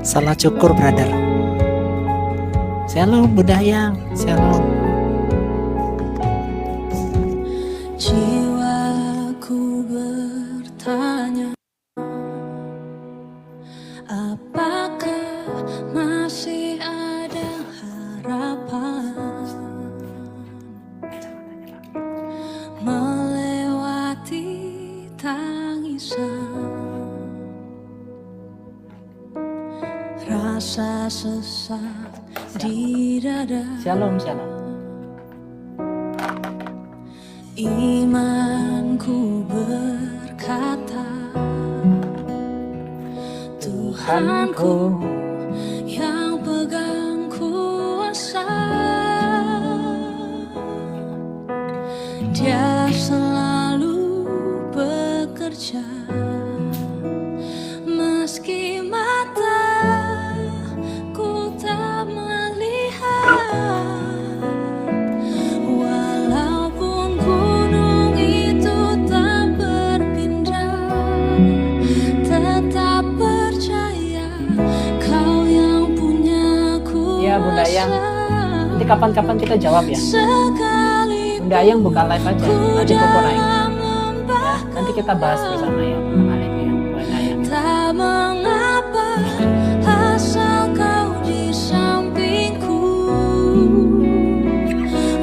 Salah cukur, brother. Shalom Budayang, shalom. Jiwaku bertanya, apakah masih ada harapan melewati tangisan, rasa sesak di dada. Shalom, shalom. Imanku berkata, Tuhanku yang pegang kuasa, Dia selalu bekerja meski mataku tak melihat. Bunda Ayang, nanti kapan-kapan kita jawab ya. Bunda Ayang buka live aja, nanti Koko naik ya, nanti kita bahas bersama ya mengenai itu ya, Bunda Ayang. Tak mengapa asal kau di sampingku,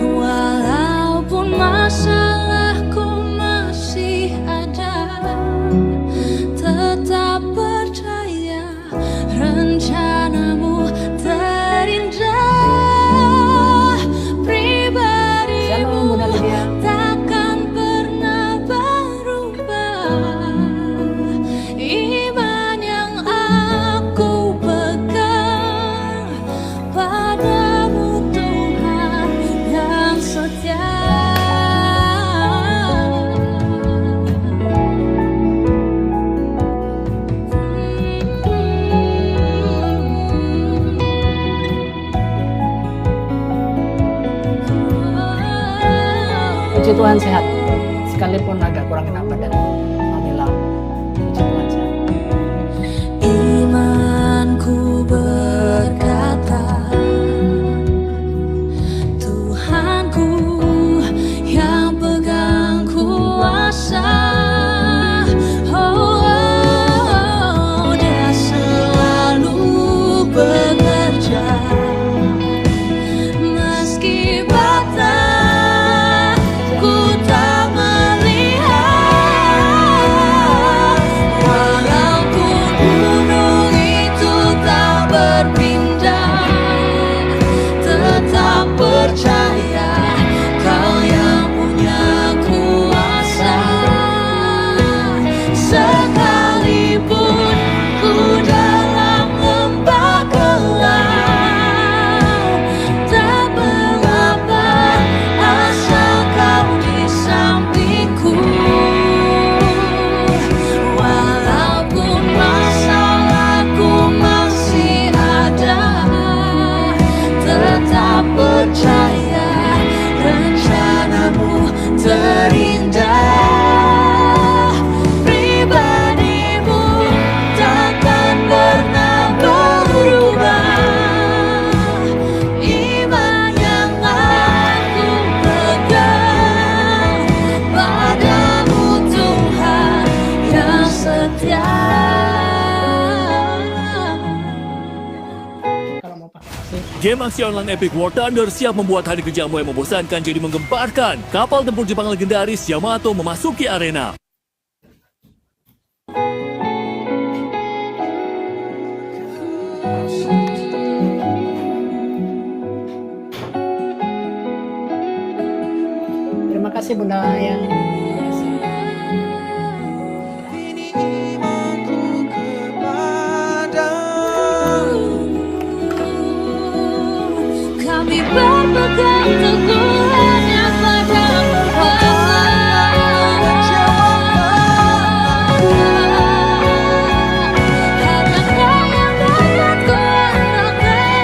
walaupun masalahku masih ada, tetap percaya rencanamu terindah, pribadimu takkan pernah berubah. Iman yang aku pegang padamu, Tuhan yang setia. Puji Tuhan sehat, sekalipun agak kurang enak badan. Alhamdulillah, puji Tuhan sehat. Imanku berkata, Tuhanku yang pegang kuasa, Dia selalu bekerja meski batas tak melihat, walaupun gunung itu tak berpindah, tetap percaya Kau yang punya kuasa. Sekalipun ku dalam lembah gelap, tak mengapa asal Kau di sampingku, walaupun masalahku masih ada, tetap percaya rencanamu terindah, pribadimu takkan pernah berubah. Iman yang aku pegang padamu, Tuhan yang setia. Kalau mau pakai AC, Game aksi online Epic War Thunder siap membuat hari kerjamu yang membosankan jadi menggemparkan. Kapal tempur Jepang legendaris Yamato memasuki arena. terima kasih Bunda Ayang. Kami berpegang teguh hanya padamu, hanya Kau yang dapat kuandalkan,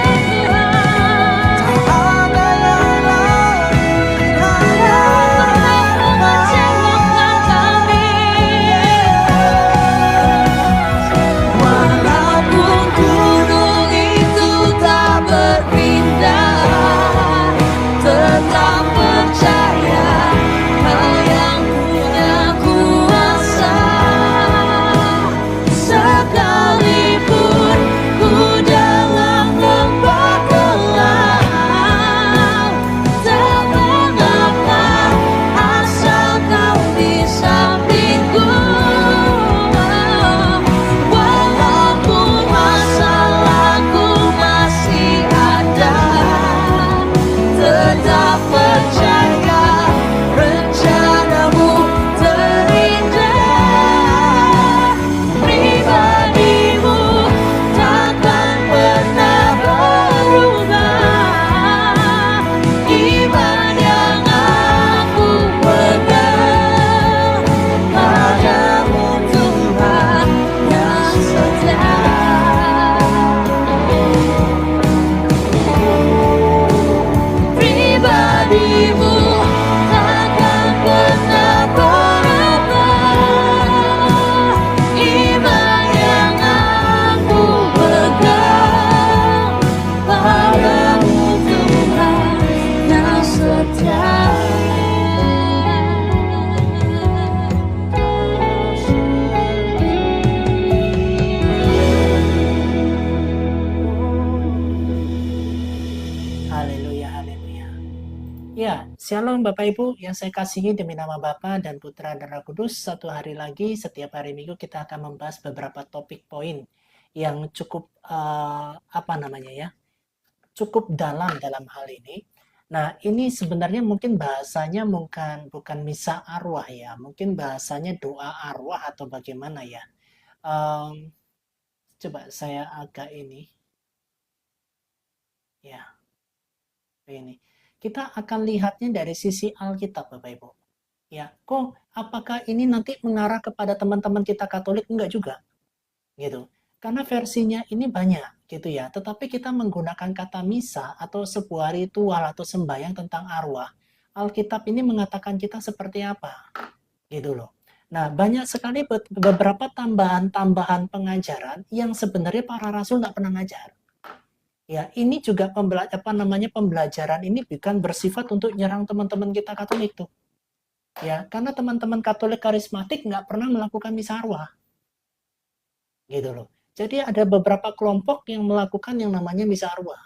Tuhan. Tak ada yang lain, tak pernah mengecewakan kami. Walaupun gunung Shalom Bapak Ibu yang saya kasihi demi nama Bapa dan Putra dan Roh Kudus. Satu hari lagi setiap hari Minggu kita akan membahas beberapa topik poin yang cukup cukup dalam hal ini. Nah, ini sebenarnya mungkin bahasanya bukan misa arwah ya, mungkin bahasanya doa arwah atau bagaimana ya. Coba saya agak ini ya, ini. Kita akan lihatnya dari sisi Alkitab, Bapak Ibu. Ya, kok apakah ini nanti mengarah kepada teman-teman kita Katolik? Enggak juga. Gitu. Karena versinya ini banyak, gitu ya. Tetapi kita menggunakan kata misa atau sebuah ritual atau sembahyang tentang arwah. Alkitab ini mengatakan kita seperti apa? Gitu loh. Nah, banyak sekali beberapa tambahan-tambahan pengajaran yang sebenarnya para rasul nggak pernah ngajar. Ya, ini juga pembelajaran ini bukan bersifat untuk nyerang teman-teman kita Katolik tuh. Ya, karena teman-teman Katolik karismatik nggak pernah melakukan misa arwah. Gitu loh. Jadi ada beberapa kelompok yang melakukan yang namanya misa arwah.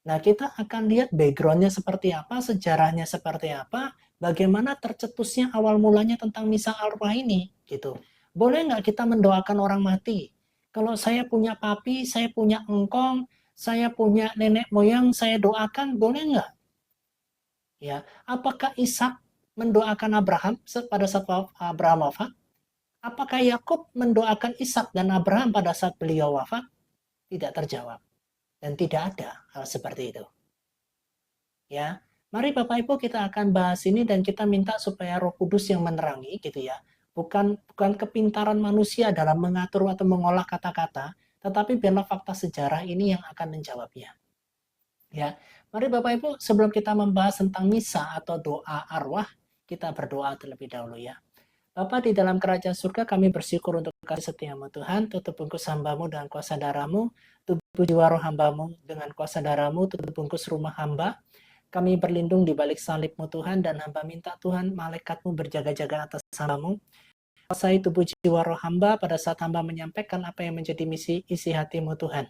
Nah, kita akan lihat background-nya seperti apa, sejarahnya seperti apa, bagaimana tercetusnya awal mulanya tentang misa arwah ini, gitu. Boleh nggak kita mendoakan orang mati? Kalau saya punya papi, saya punya engkong, saya punya nenek moyang, saya doakan, boleh nggak? Ya, apakah Ishak mendoakan Abraham pada saat Abraham wafat? Apakah Yakub mendoakan Ishak dan Abraham pada saat beliau wafat? Tidak terjawab. Dan tidak ada hal seperti itu. Ya, mari Bapak Ibu kita akan bahas ini dan kita minta supaya Roh Kudus yang menerangi gitu ya. Bukan kepintaran manusia dalam mengatur atau mengolah kata-kata, tetapi biarlah fakta sejarah ini yang akan menjawabnya. Ya, mari Bapak Ibu sebelum kita membahas tentang misa atau doa arwah, kita berdoa terlebih dahulu ya. Bapa di dalam kerajaan surga, kami bersyukur untuk kasih setiamu Tuhan, tutup bungkus hamba-Mu dengan kuasa darah-Mu, tubuh jiwa roh hamba-Mu dengan kuasa darah-Mu, tutup bungkus rumah hamba. Kami berlindung di balik salib-Mu Tuhan, dan hamba minta Tuhan malaikat-Mu berjaga-jaga atas hamba-Mu. Kuasai tubuh jiwa roh hamba pada saat hamba menyampaikan apa yang menjadi isi hati-Mu Tuhan.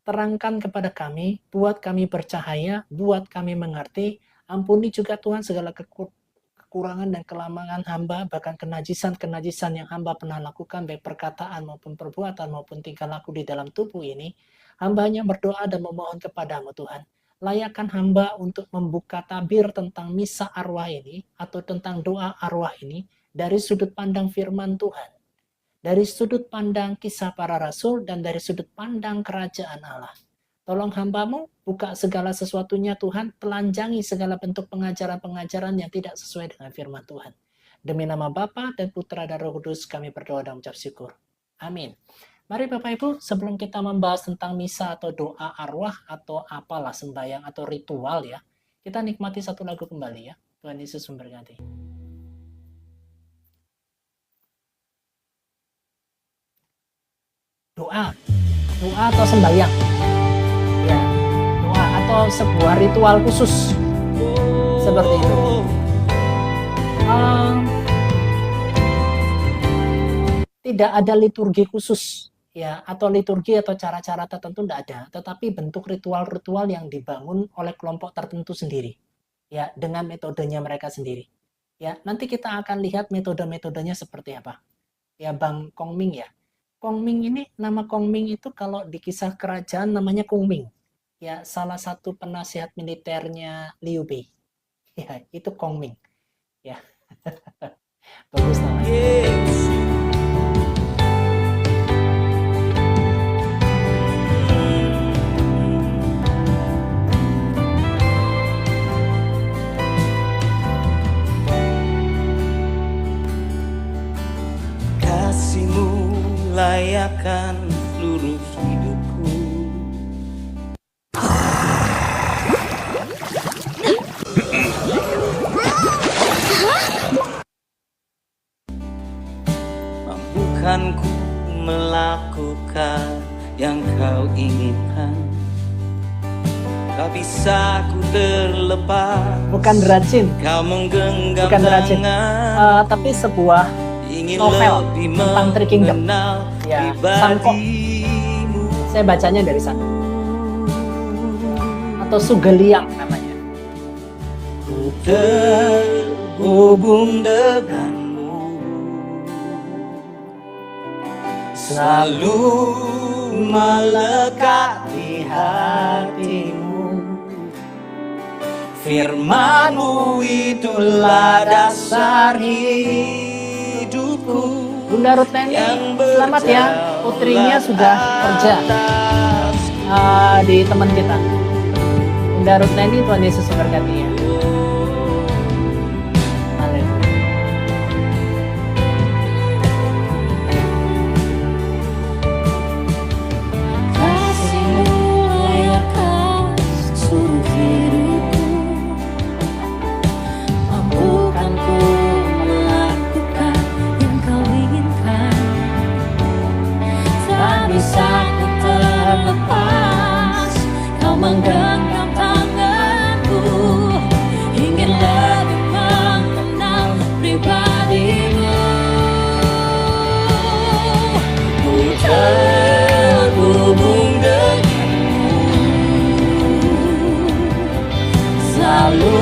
Terangkan kepada kami, buat kami bercahaya, buat kami mengerti. Ampuni juga Tuhan segala kekurangan dan kelemahan hamba, bahkan kenajisan yang hamba pernah lakukan, baik perkataan maupun perbuatan maupun tingkah laku di dalam tubuh ini. Hamba hanya berdoa dan memohon kepadamu Tuhan. Layakkan hamba untuk membuka tabir tentang misa arwah ini, atau tentang doa arwah ini, dari sudut pandang firman Tuhan, dari sudut pandang kisah para rasul, dan dari sudut pandang kerajaan Allah. Tolong hamba-Mu buka segala sesuatunya Tuhan, telanjangi segala bentuk pengajaran-pengajaran yang tidak sesuai dengan firman Tuhan. Demi nama Bapa dan Putra dan Roh Kudus kami berdoa dan mengucap syukur. Amin. Mari Bapak Ibu, sebelum kita membahas tentang misa atau doa arwah atau apalah sembahyang atau ritual ya, kita nikmati satu lagu kembali ya. Tuhan Yesus memberkati. Doa atau sembahyang ya, doa atau sebuah ritual khusus seperti itu. Tidak ada liturgi khusus ya, atau liturgi atau cara-cara tertentu tidak ada, tetapi bentuk ritual-ritual yang dibangun oleh kelompok tertentu sendiri ya, dengan metodenya mereka sendiri ya. Nanti kita akan lihat metode-metodenya seperti apa ya. Bang Kongming ya, Kongming ini, nama Kongming itu kalau di kisah kerajaan namanya Kongming. Ya, salah satu penasihat militernya Liu Bei. Ya, itu Kongming. Ya. Bagus namanya. Kasih-Mu layakkan seluruh hidupku. Mampukan ku melakukan yang Kau inginkan. Tak bisa ku terlepas. Bukan rajin. Kau menggenggam Bukan rajin. tangan. Tapi sebuah novel tentang Three Kingdom ya, Sangko. Saya bacanya dari sana, atau Sugeliang namanya. terhubung denganmu, selalu melekat di hatimu. Firman-Mu itulah dasar hidupku. Bunda Rutleni, selamat ya, putrinya sudah kerja di teman kita. Bunda Rutleni, Tuhan Yesus memberkati ya. Haleluya. Kasih-Mu layakkan seluruh hidupku, mampukan ku melakukan yang Kau inginkan. Tak bisa ku terlepas, Kau menggenggam tanganku, ingin lebih mengenal pribadi-Mu. Ku terhubung denganmu, selalu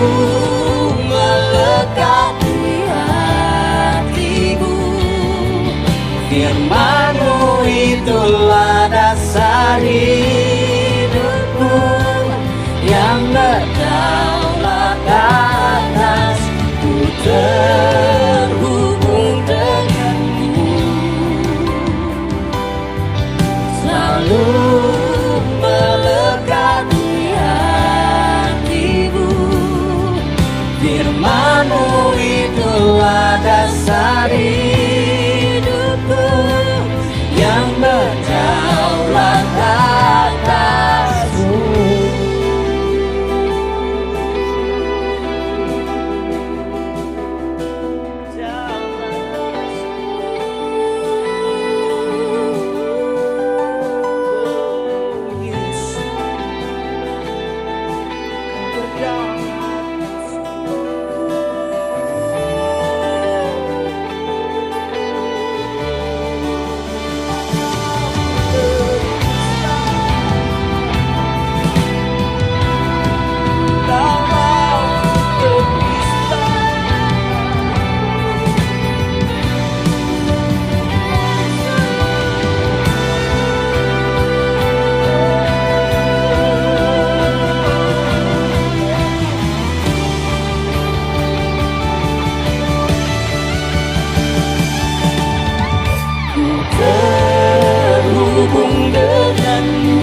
melekat di hatiku. Firman-Mu itulah dasar hidupku, yang berdaulat atas. Ku terhubung denganmu, selalu melekat di hatimu. Firman-Mu itulah dasar hidupku, yang berdaulat atasku. Terhubung denganmu,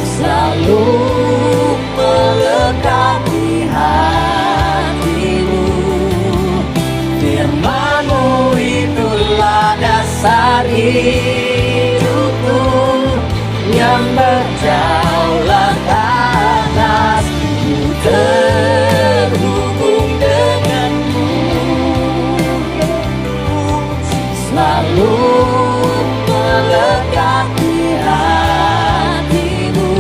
selalu melekat di hatimu. Firman-Mu itulah dasar hidupku, yang berdaulat atas. Ku terhubung denganmu, selalu melekat di hatimu.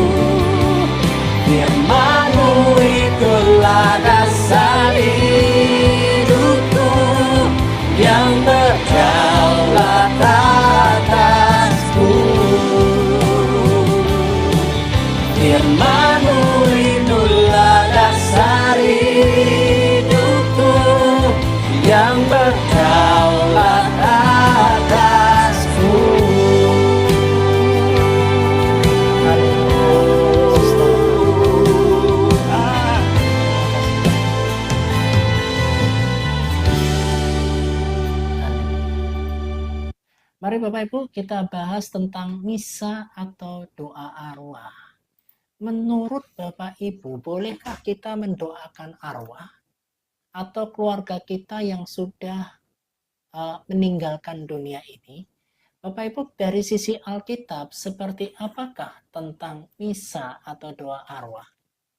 Firman-Mu itulah dasar hidupku, yang berdaulat atasku. Firman-Mu itulah dasar hidupku, yang berdaulat atasku. Mari Bapak Ibu kita bahas tentang misa atau doa arwah. Menurut Bapak Ibu, bolehkah kita mendoakan arwah atau keluarga kita yang sudah meninggalkan dunia ini? Bapak Ibu, dari sisi Alkitab seperti apakah tentang misa atau doa arwah?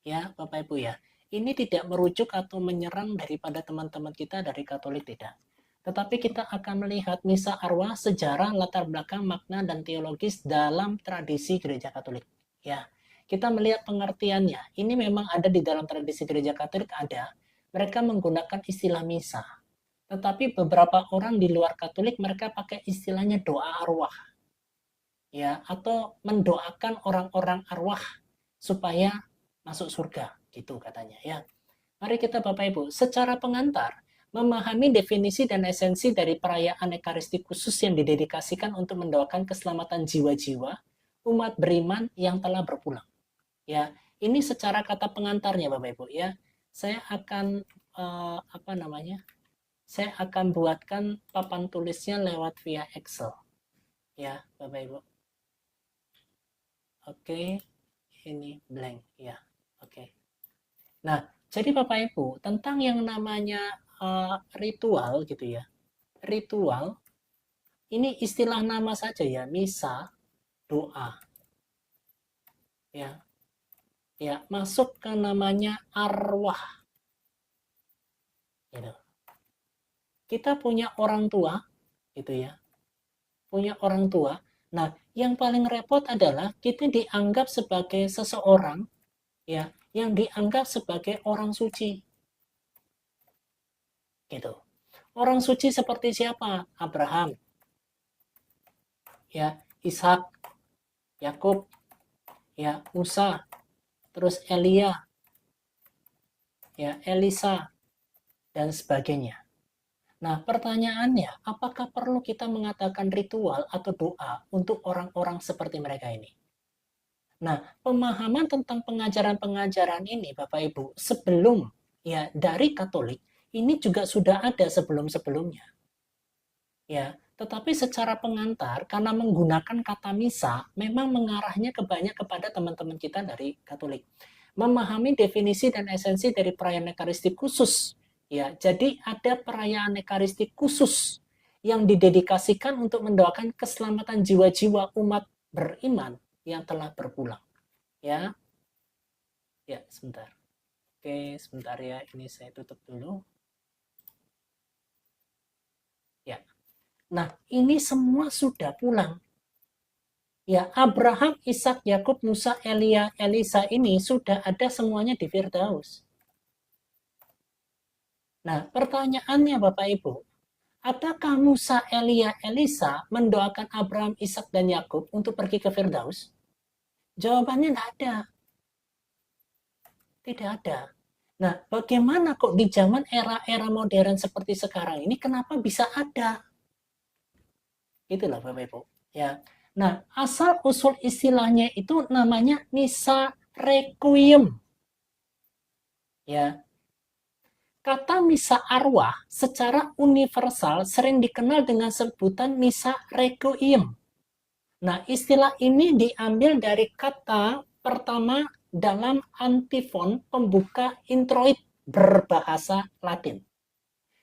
Ya Bapak Ibu ya, ini tidak merujuk atau menyerang daripada teman-teman kita dari Katolik, tidak. Tetapi kita akan melihat misa arwah, sejarah, latar belakang, makna, dan teologis dalam tradisi gereja Katolik. Ya, kita melihat pengertiannya. Ini memang ada di dalam tradisi gereja Katolik, ada. Mereka menggunakan istilah misa. Tetapi beberapa orang di luar Katolik mereka pakai istilahnya doa arwah. Ya, atau mendoakan orang-orang arwah supaya masuk surga. gitu katanya ya. Mari kita Bapak Ibu secara pengantar memahami definisi dan esensi dari perayaan Ekaristi khusus yang didedikasikan untuk mendoakan keselamatan jiwa-jiwa umat beriman yang telah berpulang. Ya, ini secara kata pengantarnya Bapak Ibu ya. Saya akan Saya akan buatkan papan tulisnya lewat via Excel. Ya, Bapak Ibu. Oke, ini blank ya. Oke. Nah, jadi Bapak Ibu, tentang yang namanya ritual gitu ya. Ritual ini istilah nama saja ya, misa, doa. Ya. Ya, masuk ke namanya arwah. Gitu. Kita punya orang tua gitu ya. Punya orang tua. Nah, yang paling repot adalah kita dianggap sebagai seseorang ya, yang dianggap sebagai orang suci. Gitu. Orang suci seperti siapa? Abraham, ya, Ishak, Yakub, ya, Musa, terus Elia, ya, Elisa, dan sebagainya. Nah, pertanyaannya, apakah perlu kita mengatakan ritual atau doa untuk orang-orang seperti mereka ini? Nah, pemahaman tentang pengajaran-pengajaran ini, Bapak Ibu, sebelum ya dari Katolik, ini juga sudah ada sebelum-sebelumnya. Ya, tetapi secara pengantar, karena menggunakan kata misa, memang mengarahnya banyak kepada teman-teman kita dari Katolik. Memahami definisi dan esensi dari perayaan Ekaristi khusus. Ya, jadi ada perayaan Ekaristi khusus yang didedikasikan untuk mendoakan keselamatan jiwa-jiwa umat beriman yang telah berpulang. Ya, ya sebentar. Oke, sebentar ya, ini saya tutup dulu. Ya. Nah, ini semua sudah pulang. Ya, Abraham, Ishak, Yakub, Musa, Elia, Elisa ini sudah ada semuanya di Firdaus. Nah, pertanyaannya Bapak Ibu, adakah Musa, Elia, Elisa mendoakan Abraham, Ishak, dan Yakub untuk pergi ke Firdaus? Jawabannya tidak ada. Tidak ada. Nah, bagaimana kok di zaman era-era modern seperti sekarang ini, kenapa bisa ada? Itulah Bapak Ibu. Ya. Nah, asal-usul istilahnya itu namanya misa requiem. Ya. Kata misa arwah secara universal sering dikenal dengan sebutan misa requiem. Nah, istilah ini diambil dari kata pertama dalam antifon pembuka introit berbahasa Latin.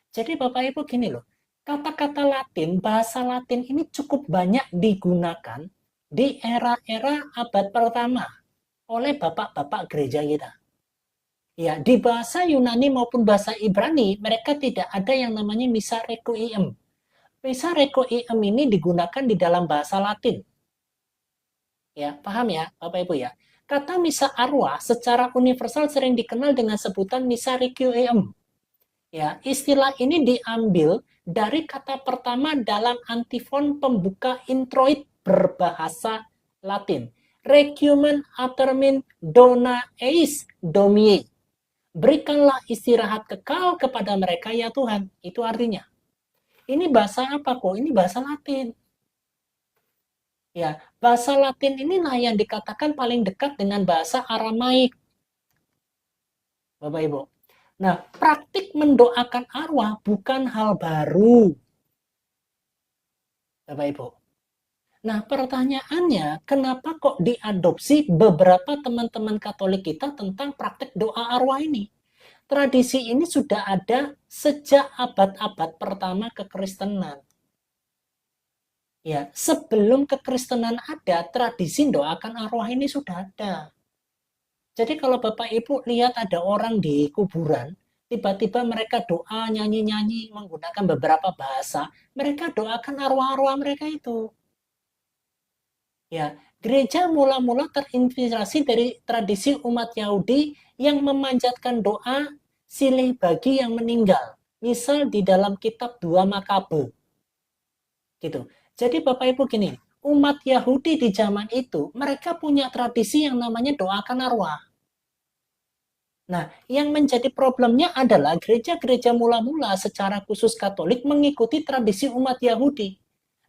Jadi Bapak Ibu gini loh, kata-kata Latin, bahasa Latin ini cukup banyak digunakan di era-era abad pertama oleh bapak-bapak gereja kita. Ya, di bahasa Yunani maupun bahasa Ibrani, mereka tidak ada yang namanya misa requiem. Misa requiem ini digunakan di dalam bahasa Latin. Ya, paham ya, Bapak Ibu ya? Kata misa arwah secara universal sering dikenal dengan sebutan misa requiem. Ya, istilah ini diambil dari kata pertama dalam antifon pembuka introit berbahasa Latin. Requiem atermin dona eis domine. Berikanlah istirahat kekal kepada mereka ya Tuhan. Itu artinya. Ini bahasa apa kok? Ini bahasa Latin. Ya, bahasa Latin inilah yang dikatakan paling dekat dengan bahasa Aramaik. Bapak Ibu. Nah, praktik mendoakan arwah bukan hal baru. Bapak Ibu. Nah, pertanyaannya, kenapa kok diadopsi beberapa teman-teman Katolik kita tentang praktik doa arwah ini? Tradisi ini sudah ada sejak abad-abad pertama kekristenan. Ya, sebelum kekristenan ada, tradisi doakan arwah ini sudah ada. Jadi kalau Bapak Ibu lihat ada orang di kuburan, tiba-tiba mereka doa, nyanyi-nyanyi, menggunakan beberapa bahasa, mereka doakan arwah-arwah mereka itu. Ya, gereja mula-mula terinspirasi dari tradisi umat Yahudi yang memanjatkan doa silih bagi yang meninggal. Misal di dalam kitab 2 Makabe. Gitu. Jadi Bapak Ibu gini, umat Yahudi di zaman itu, mereka punya tradisi yang namanya doakan arwah. Nah, yang menjadi problemnya adalah gereja-gereja mula-mula secara khusus Katolik mengikuti tradisi umat Yahudi.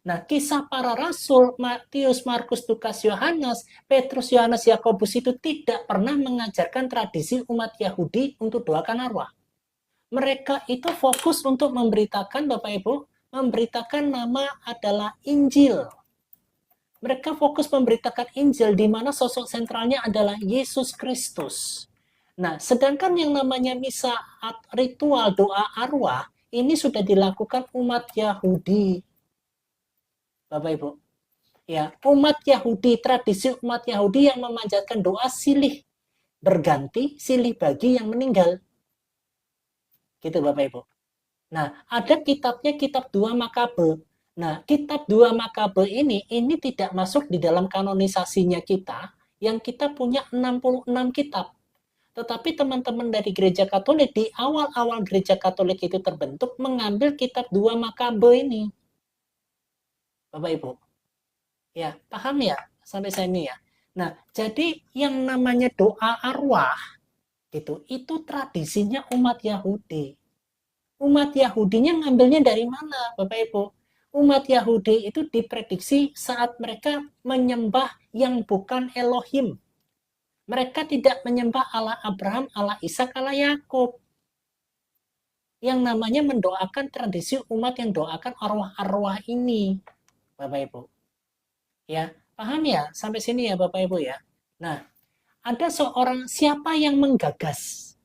Nah, kisah para rasul, Matius, Markus, Lukas, Yohanes, Petrus, Yohanes, Yakobus itu tidak pernah mengajarkan tradisi umat Yahudi untuk doakan arwah. Mereka itu fokus untuk memberitakan, Bapak Ibu, memberitakan nama adalah Injil. Mereka fokus memberitakan Injil di mana sosok sentralnya adalah Yesus Kristus. Nah, sedangkan yang namanya misa ritual doa arwah ini sudah dilakukan umat Yahudi. Bapak Ibu. Ya, umat Yahudi, tradisi umat Yahudi yang memanjatkan doa silih berganti, silih bagi yang meninggal. Gitu Bapak Ibu. Nah, ada kitabnya kitab 2 Makabe. Nah, kitab 2 Makabe ini tidak masuk di dalam kanonisasinya kita, yang kita punya 66 kitab. Tetapi teman-teman dari gereja Katolik di awal-awal gereja Katolik itu terbentuk mengambil kitab 2 Makabe ini. Bapak Ibu. Ya, paham ya sampai sini ya. Nah, jadi yang namanya doa arwah gitu, itu tradisinya umat Yahudi. Umat Yahudinya ngambilnya dari mana, Bapak Ibu? Umat Yahudi itu diprediksi saat mereka menyembah yang bukan Elohim. Mereka tidak menyembah Allah Abraham, Allah Ishak, Allah Yakub. Yang namanya mendoakan tradisi umat yang doakan arwah-arwah ini, Bapak Ibu. Ya, paham ya? Sampai sini ya Bapak Ibu ya. Nah, ada seorang siapa yang menggagas?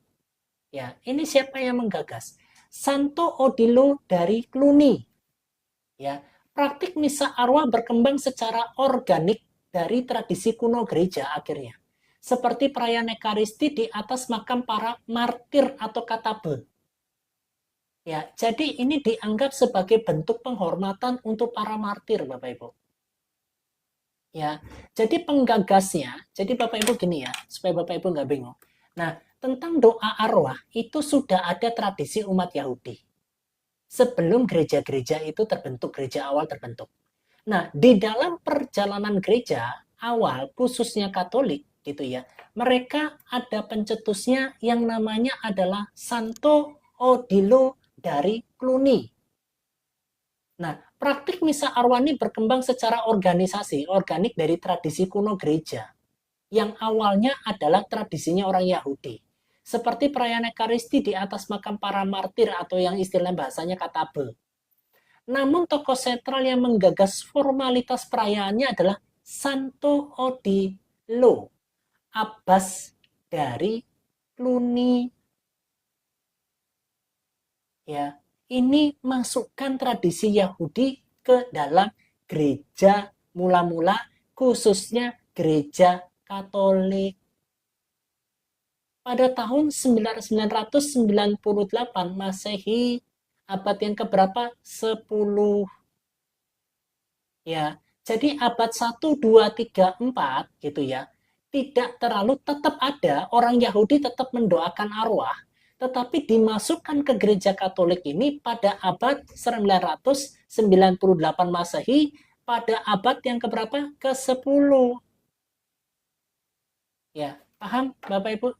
Ya, ini siapa yang menggagas? Santo Odilo dari Cluny. Ya, praktik misa arwah berkembang secara organik dari tradisi kuno gereja akhirnya. Seperti perayaan Ekaristi di atas makam para martir atau katabe. Ya, jadi ini dianggap sebagai bentuk penghormatan untuk para martir, Bapak Ibu. Ya, jadi penggagasnya, jadi Bapak Ibu gini ya, supaya Bapak Ibu nggak bingung. Nah, tentang doa arwah itu sudah ada tradisi umat Yahudi. Sebelum gereja-gereja itu terbentuk, gereja awal terbentuk. Nah, di dalam perjalanan gereja awal, khususnya Katolik, gitu ya, mereka ada pencetusnya yang namanya adalah Santo Odilo dari Cluny. Nah, praktik misa arwah ini berkembang secara organisasi, organik dari tradisi kuno gereja, yang awalnya adalah tradisinya orang Yahudi. Seperti perayaan Ekaristi di atas makam para martir atau yang istilah bahasanya katabe. Namun tokoh sentral yang menggagas formalitas perayaannya adalah Santo Odilo, abbas dari Cluny. Ya, ini masukkan tradisi Yahudi ke dalam gereja mula-mula, khususnya gereja Katolik. Pada tahun 998 Masehi, abad yang keberapa? 10. Ya, jadi abad 1, 2, 3, 4 gitu ya. Tidak terlalu, tetap ada orang Yahudi tetap mendoakan arwah, tetapi dimasukkan ke gereja Katolik ini pada abad 998 Masehi, pada abad yang keberapa? Ke-10. Ya, paham Bapak Ibu?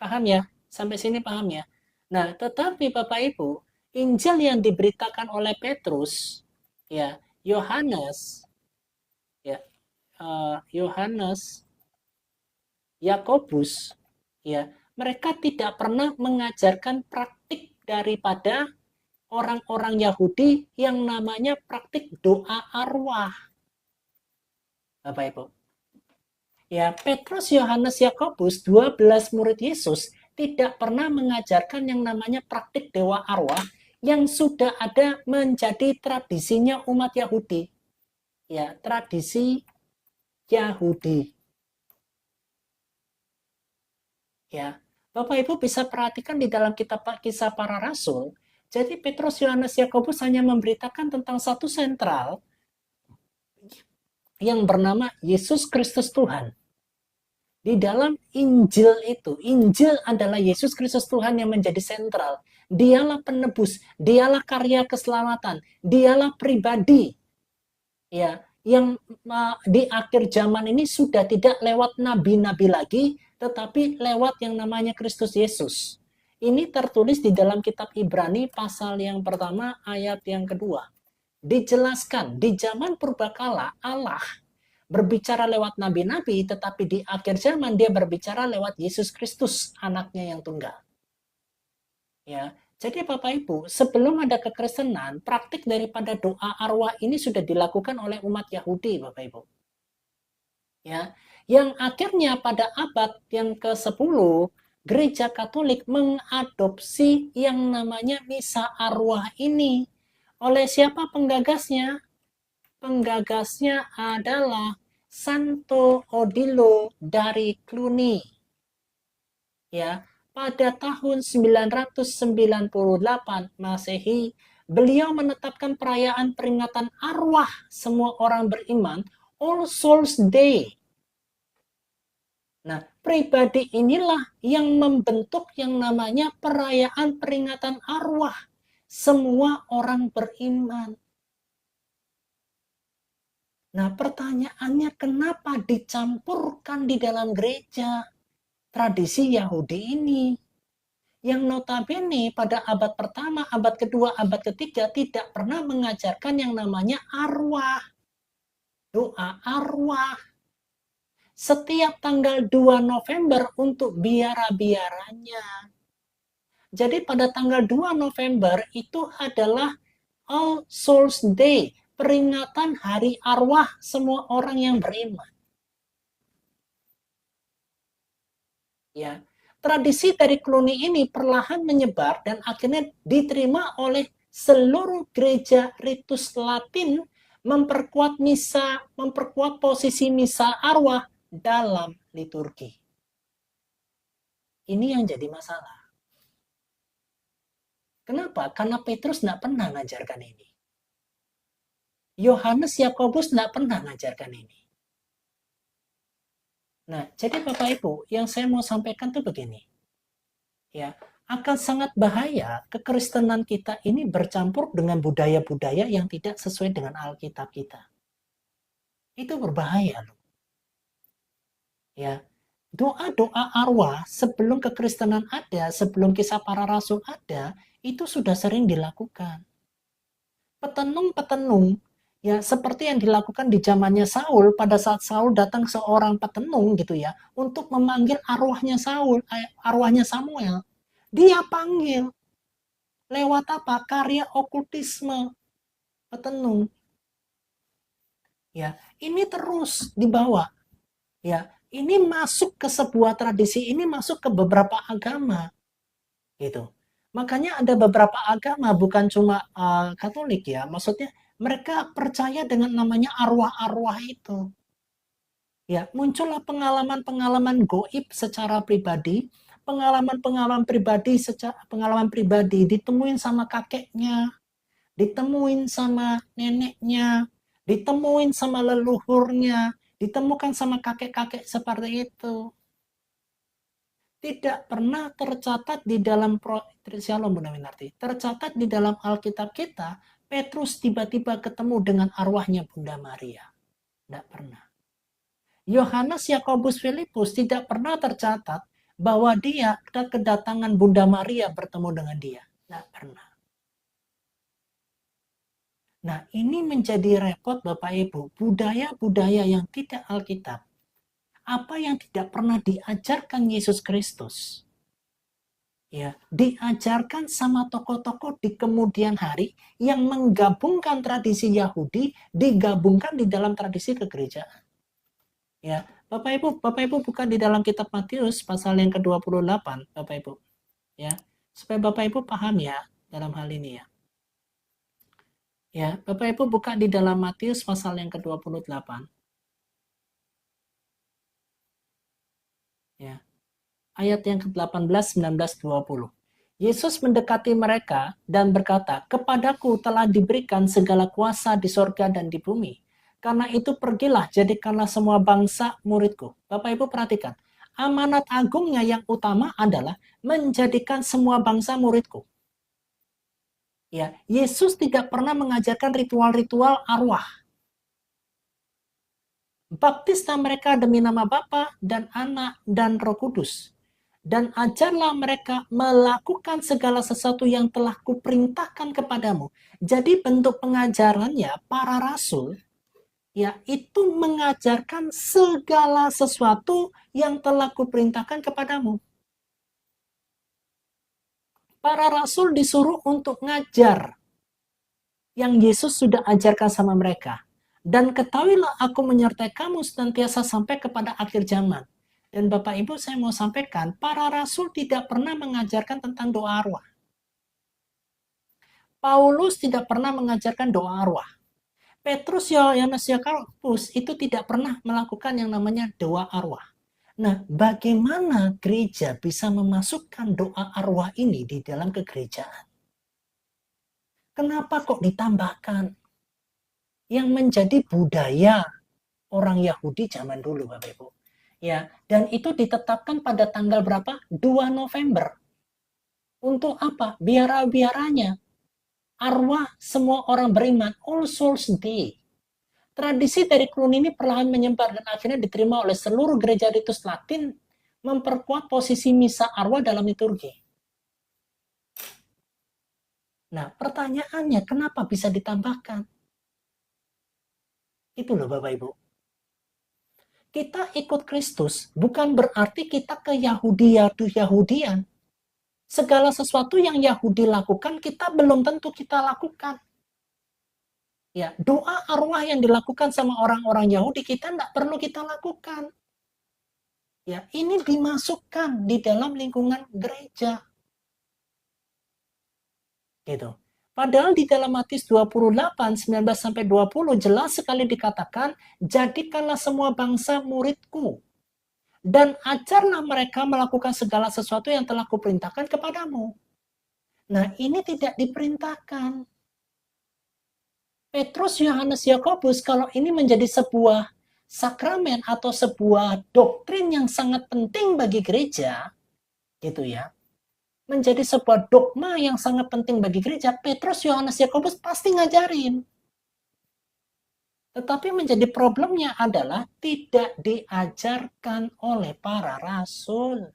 Paham ya? Sampai sini paham ya? Nah, tetapi Bapak Ibu, Injil yang diberitakan oleh Petrus, ya, Yohanes, ya, Yohanes, Yakobus, ya, mereka tidak pernah mengajarkan praktik daripada orang-orang Yahudi yang namanya praktik doa arwah. Bapak Ibu. Ya, Petrus, Yohanes, Yakobus, 12 murid Yesus tidak pernah mengajarkan yang namanya praktik doa arwah yang sudah ada menjadi tradisinya umat Yahudi. Ya, tradisi Yahudi. Ya, Bapak Ibu bisa perhatikan di dalam kitab Kisah Para Rasul, jadi Petrus, Yohanes, Yakobus hanya memberitakan tentang satu sentral yang bernama Yesus Kristus Tuhan. Di dalam Injil itu, Injil adalah Yesus Kristus Tuhan yang menjadi sentral. Dialah penebus, dialah karya keselamatan, dialah pribadi. Ya, yang di akhir zaman ini sudah tidak lewat nabi-nabi lagi, tetapi lewat yang namanya Kristus Yesus. Ini tertulis di dalam kitab Ibrani pasal yang pertama ayat yang kedua. Dijelaskan di zaman purbakala Allah berbicara lewat nabi-nabi, tetapi di akhir zaman dia berbicara lewat Yesus Kristus, anaknya yang tunggal. Ya, jadi Bapak Ibu, sebelum ada kekristenan, praktik daripada doa arwah ini sudah dilakukan oleh umat Yahudi, Bapak Ibu. Ya, yang akhirnya pada abad yang ke-10, Gereja Katolik mengadopsi yang namanya misa arwah ini. Oleh siapa penggagasnya? Penggagasnya adalah Santo Odilo dari Cluny. Ya, pada tahun 998 Masehi, beliau menetapkan perayaan peringatan arwah semua orang beriman, All Souls Day. Nah, pribadi inilah yang membentuk yang namanya perayaan peringatan arwah semua orang beriman. Nah, pertanyaannya kenapa dicampurkan di dalam gereja tradisi Yahudi ini? Yang notabene pada abad pertama, abad kedua, abad ketiga tidak pernah mengajarkan yang namanya arwah. Doa arwah. Setiap tanggal 2 November untuk biara-biaranya. Jadi pada tanggal 2 November itu adalah All Souls Day, peringatan hari arwah semua orang yang beriman. Ya, tradisi dari Cluny ini perlahan menyebar dan akhirnya diterima oleh seluruh gereja ritus Latin, memperkuat misa, memperkuat posisi misa arwah dalam liturgi. Ini yang jadi masalah. Kenapa? Karena Petrus tidak pernah mengajarkan ini. Yohanes, Yakobus tidak pernah mengajarkan ini. Nah, jadi Bapak Ibu, yang saya mau sampaikan tuh begini. Ya, akan sangat bahaya kekristenan kita ini bercampur dengan budaya-budaya yang tidak sesuai dengan Alkitab kita. Itu berbahaya loh. Ya, doa-doa arwah sebelum kekristenan ada, sebelum kisah para rasul ada, itu sudah sering dilakukan. Petenung-petenung, ya seperti yang dilakukan di zamannya Saul, pada saat Saul datang seorang petenung gitu ya, untuk memanggil arwahnya arwahnya Samuel. Dia panggil lewat apa? Karya okultisme petenung. Ya, ini terus dibawa. Ya, ini masuk ke sebuah tradisi, ini masuk ke beberapa agama. Gitu. Makanya ada beberapa agama, bukan cuma Katolik ya, maksudnya mereka percaya dengan namanya arwah-arwah itu. Ya, muncullah pengalaman-pengalaman goib secara pribadi, pengalaman-pengalaman pribadi ditemuin sama kakeknya, ditemuin sama neneknya, ditemuin sama leluhurnya, ditemukan sama kakek-kakek seperti itu. Tidak pernah tercatat di dalam Shalom Bunda Winarti, tercatat di dalam Alkitab kita, Petrus tiba-tiba ketemu dengan arwahnya Bunda Maria. Tidak pernah. Yohanes, Yakobus, Filipus tidak pernah tercatat bahwa dia kedatangan Bunda Maria bertemu dengan dia. Tidak pernah. Nah, ini menjadi repot Bapak Ibu, budaya-budaya yang tidak Alkitab. Apa yang tidak pernah diajarkan Yesus Kristus, ya, diajarkan sama tokoh-tokoh di kemudian hari yang menggabungkan tradisi Yahudi, digabungkan di dalam tradisi kegerejaan. Ya, Bapak Ibu buka di dalam kitab Matius pasal yang ke-28, Bapak Ibu. Ya, supaya Bapak Ibu paham ya dalam hal ini ya. Ya, Bapak Ibu buka di dalam Matius pasal yang ke-28. Ya. Ayat yang ke-18, 19, 20. Yesus mendekati mereka dan berkata, "Kepadaku telah diberikan segala kuasa di sorga dan di bumi. Karena itu pergilah, jadikanlah semua bangsa muridku." Bapak Ibu perhatikan, amanat agungnya yang utama adalah menjadikan semua bangsa muridku. Ya, Yesus tidak pernah mengajarkan ritual-ritual arwah. Baptislah mereka demi nama Bapa dan Anak dan Roh Kudus. Dan ajarlah mereka melakukan segala sesuatu yang telah kuperintahkan kepadamu. Jadi bentuk pengajarannya para rasul ya itu mengajarkan segala sesuatu yang telah kuperintahkan kepadamu. Para rasul disuruh untuk ngajar yang Yesus sudah ajarkan sama mereka. Dan ketahuilah aku menyertai kamu senantiasa sampai kepada akhir zaman. Dan Bapak Ibu saya mau sampaikan, para rasul tidak pernah mengajarkan tentang doa arwah. Paulus tidak pernah mengajarkan doa arwah. Petrus, Yohanes, Yakobus itu tidak pernah melakukan yang namanya doa arwah. Nah, bagaimana gereja bisa memasukkan doa arwah ini di dalam kegerejaan? Kenapa kok ditambahkan? Yang menjadi budaya orang Yahudi zaman dulu, Bapak Ibu. Ya, dan itu ditetapkan pada tanggal berapa? 2 November. Untuk apa? Biara-biaranya. Arwah semua orang beriman, All Souls Day. Tradisi dari Krun ini perlahan menyebar dan akhirnya diterima oleh seluruh gereja ritus Latin, memperkuat posisi misa arwah dalam liturgi. Nah, pertanyaannya kenapa bisa ditambahkan? Itu loh Bapak Ibu. Kita ikut Kristus bukan berarti kita ke Yahudian. Segala sesuatu yang Yahudi lakukan kita belum tentu kita lakukan. Ya, doa arwah yang dilakukan sama orang-orang Yahudi kita tidak perlu kita lakukan. Ya, ini dimasukkan di dalam lingkungan gereja. Gitu. Padahal di dalam Matius 28, 19-20 jelas sekali dikatakan, jadikanlah semua bangsa muridku, dan ajarlah mereka melakukan segala sesuatu yang telah kuperintahkan kepadamu. Nah, ini tidak diperintahkan. Petrus, Yohanes, Yakobus, kalau ini menjadi sebuah sakramen atau sebuah doktrin yang sangat penting bagi gereja, gitu ya, menjadi sebuah dogma yang sangat penting bagi gereja, Petrus, Yohanes, Yakobus pasti ngajarin. Tetapi menjadi problemnya adalah tidak diajarkan oleh para rasul.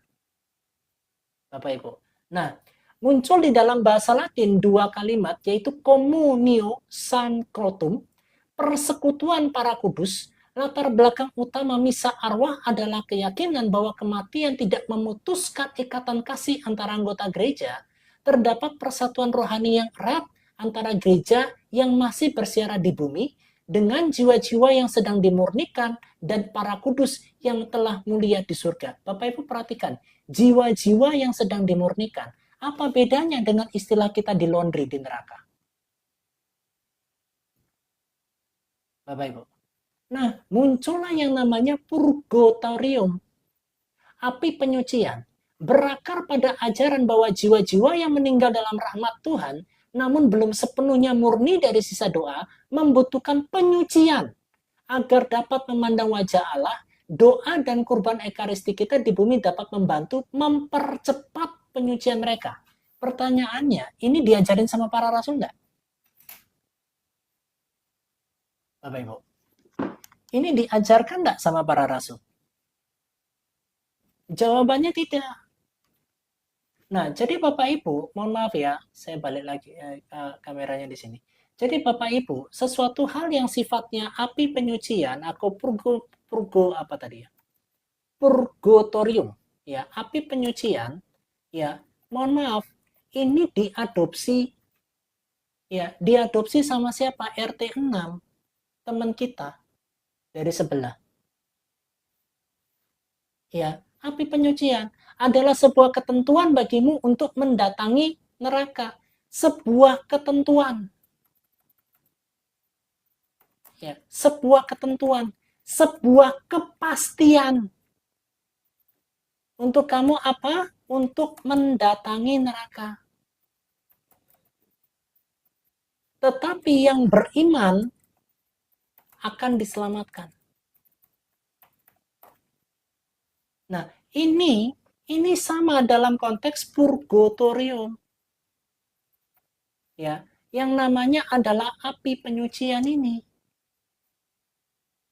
Bapak Ibu. Nah, muncul di dalam bahasa Latin dua kalimat, yaitu communio sanctorum, persekutuan para kudus. Latar belakang utama misa arwah adalah keyakinan bahwa kematian tidak memutuskan ikatan kasih antara anggota gereja. Terdapat persatuan rohani yang erat antara gereja yang masih bersiara di bumi dengan jiwa-jiwa yang sedang dimurnikan dan para kudus yang telah mulia di surga. Bapak Ibu perhatikan, jiwa-jiwa yang sedang dimurnikan. Apa bedanya dengan istilah kita di laundry di neraka? Bapak Ibu. Nah, muncullah yang namanya purgatorium. Api penyucian. Berakar pada ajaran bahwa jiwa-jiwa yang meninggal dalam rahmat Tuhan, namun belum sepenuhnya murni dari sisa doa, membutuhkan penyucian. Agar dapat memandang wajah Allah, doa dan kurban ekaristi kita di bumi dapat membantu mempercepat penyucian mereka. Pertanyaannya, ini diajarin sama para rasul enggak? Bapak Ibu. Ini diajarkan enggak sama para rasul? Jawabannya tidak. Nah, jadi Bapak Ibu, mohon maaf ya, saya balik lagi kameranya di sini. Jadi Bapak Ibu, sesuatu hal yang sifatnya api penyucian atau purgatorium, ya, api penyucian, ya, mohon maaf, ini diadopsi sama siapa? RT 6, teman kita dari sebelah. Ya, api penyucian adalah sebuah ketentuan bagimu untuk mendatangi neraka. Sebuah ketentuan. Ya, sebuah ketentuan. Sebuah kepastian. Untuk kamu apa? Untuk mendatangi neraka. Tetapi yang beriman akan diselamatkan. Nah, ini sama dalam konteks purgatorium. Ya, yang namanya adalah api penyucian ini.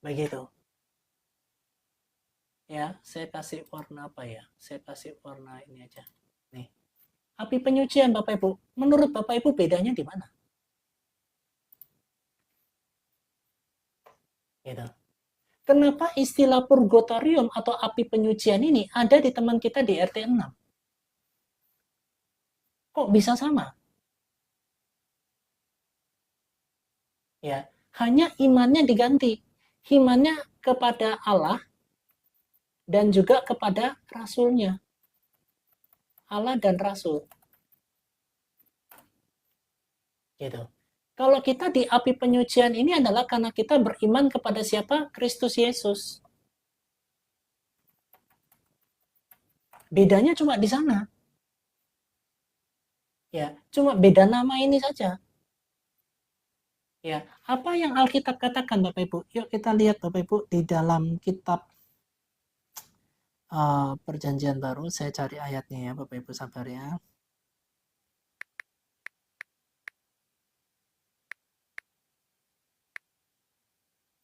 Begitu. Ya, saya kasih warna apa ya? Saya kasih warna ini aja. Nih, api penyucian Bapak Ibu. Menurut Bapak Ibu bedanya di mana? Gitu. Kenapa istilah purgatorium atau api penyucian ini ada di teman kita di RT 6? Kok bisa sama? Ya, hanya imannya diganti. Imannya kepada Allah dan juga kepada Rasulnya. Allah dan Rasul. Gitu. Kalau kita di api penyucian ini adalah karena kita beriman kepada siapa? Kristus Yesus. Bedanya cuma di sana. Ya, cuma beda nama ini saja. Ya, apa yang Alkitab katakan Bapak Ibu? Yuk kita lihat Bapak Ibu di dalam kitab Perjanjian Baru. Saya cari ayatnya ya Bapak Ibu, sabar ya.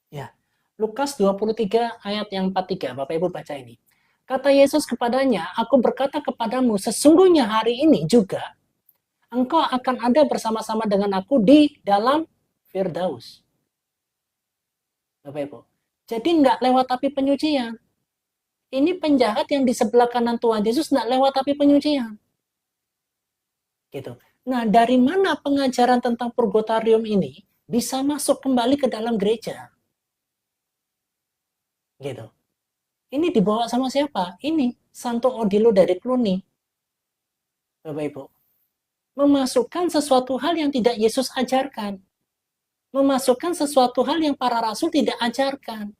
Ya, Lukas 23 ayat yang 43, Bapak Ibu baca ini. Kata Yesus kepadanya, aku berkata kepadamu, sesungguhnya hari ini juga engkau akan ada bersama-sama dengan aku di dalam Firdaus. Bapak Ibu. Jadi nggak lewat api penyucian. Ini penjahat yang di sebelah kanan Tuhan Yesus nggak lewat api penyucian. Gitu. Nah, dari mana pengajaran tentang purgatorium ini bisa masuk kembali ke dalam gereja? Gitu. Ini dibawa sama siapa? Ini Santo Odilo dari Cluny. Bapak Ibu. Memasukkan sesuatu hal yang tidak Yesus ajarkan. Memasukkan sesuatu hal yang para rasul tidak ajarkan.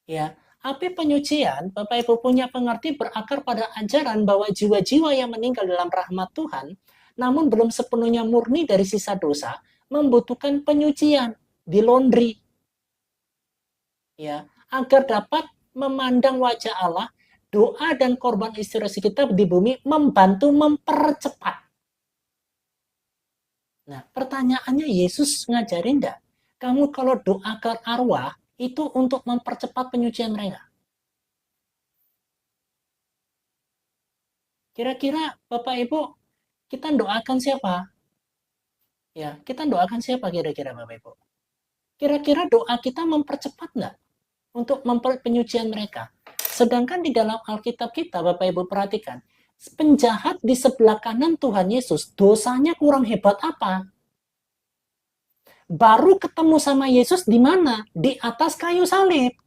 Ya, api penyucian, Bapak Ibu punya pengerti berakar pada ajaran bahwa jiwa-jiwa yang meninggal dalam rahmat Tuhan, namun belum sepenuhnya murni dari sisa dosa, membutuhkan penyucian, di laundry. Ya, agar dapat memandang wajah Allah, doa dan korban istirahat kita di bumi membantu mempercepat. Nah, pertanyaannya Yesus ngajarin enggak? Kamu kalau doa ke arwah, itu untuk mempercepat penyucian mereka. Kira-kira Bapak Ibu, kita doakan siapa? Ya, kita doakan siapa kira-kira Bapak Ibu? Kira-kira doa kita mempercepat enggak? Untuk penyucian mereka. Sedangkan di dalam Alkitab kita, Bapak Ibu perhatikan, penjahat di sebelah kanan Tuhan Yesus, dosanya kurang hebat apa? Baru ketemu sama Yesus di mana? Di atas kayu salib.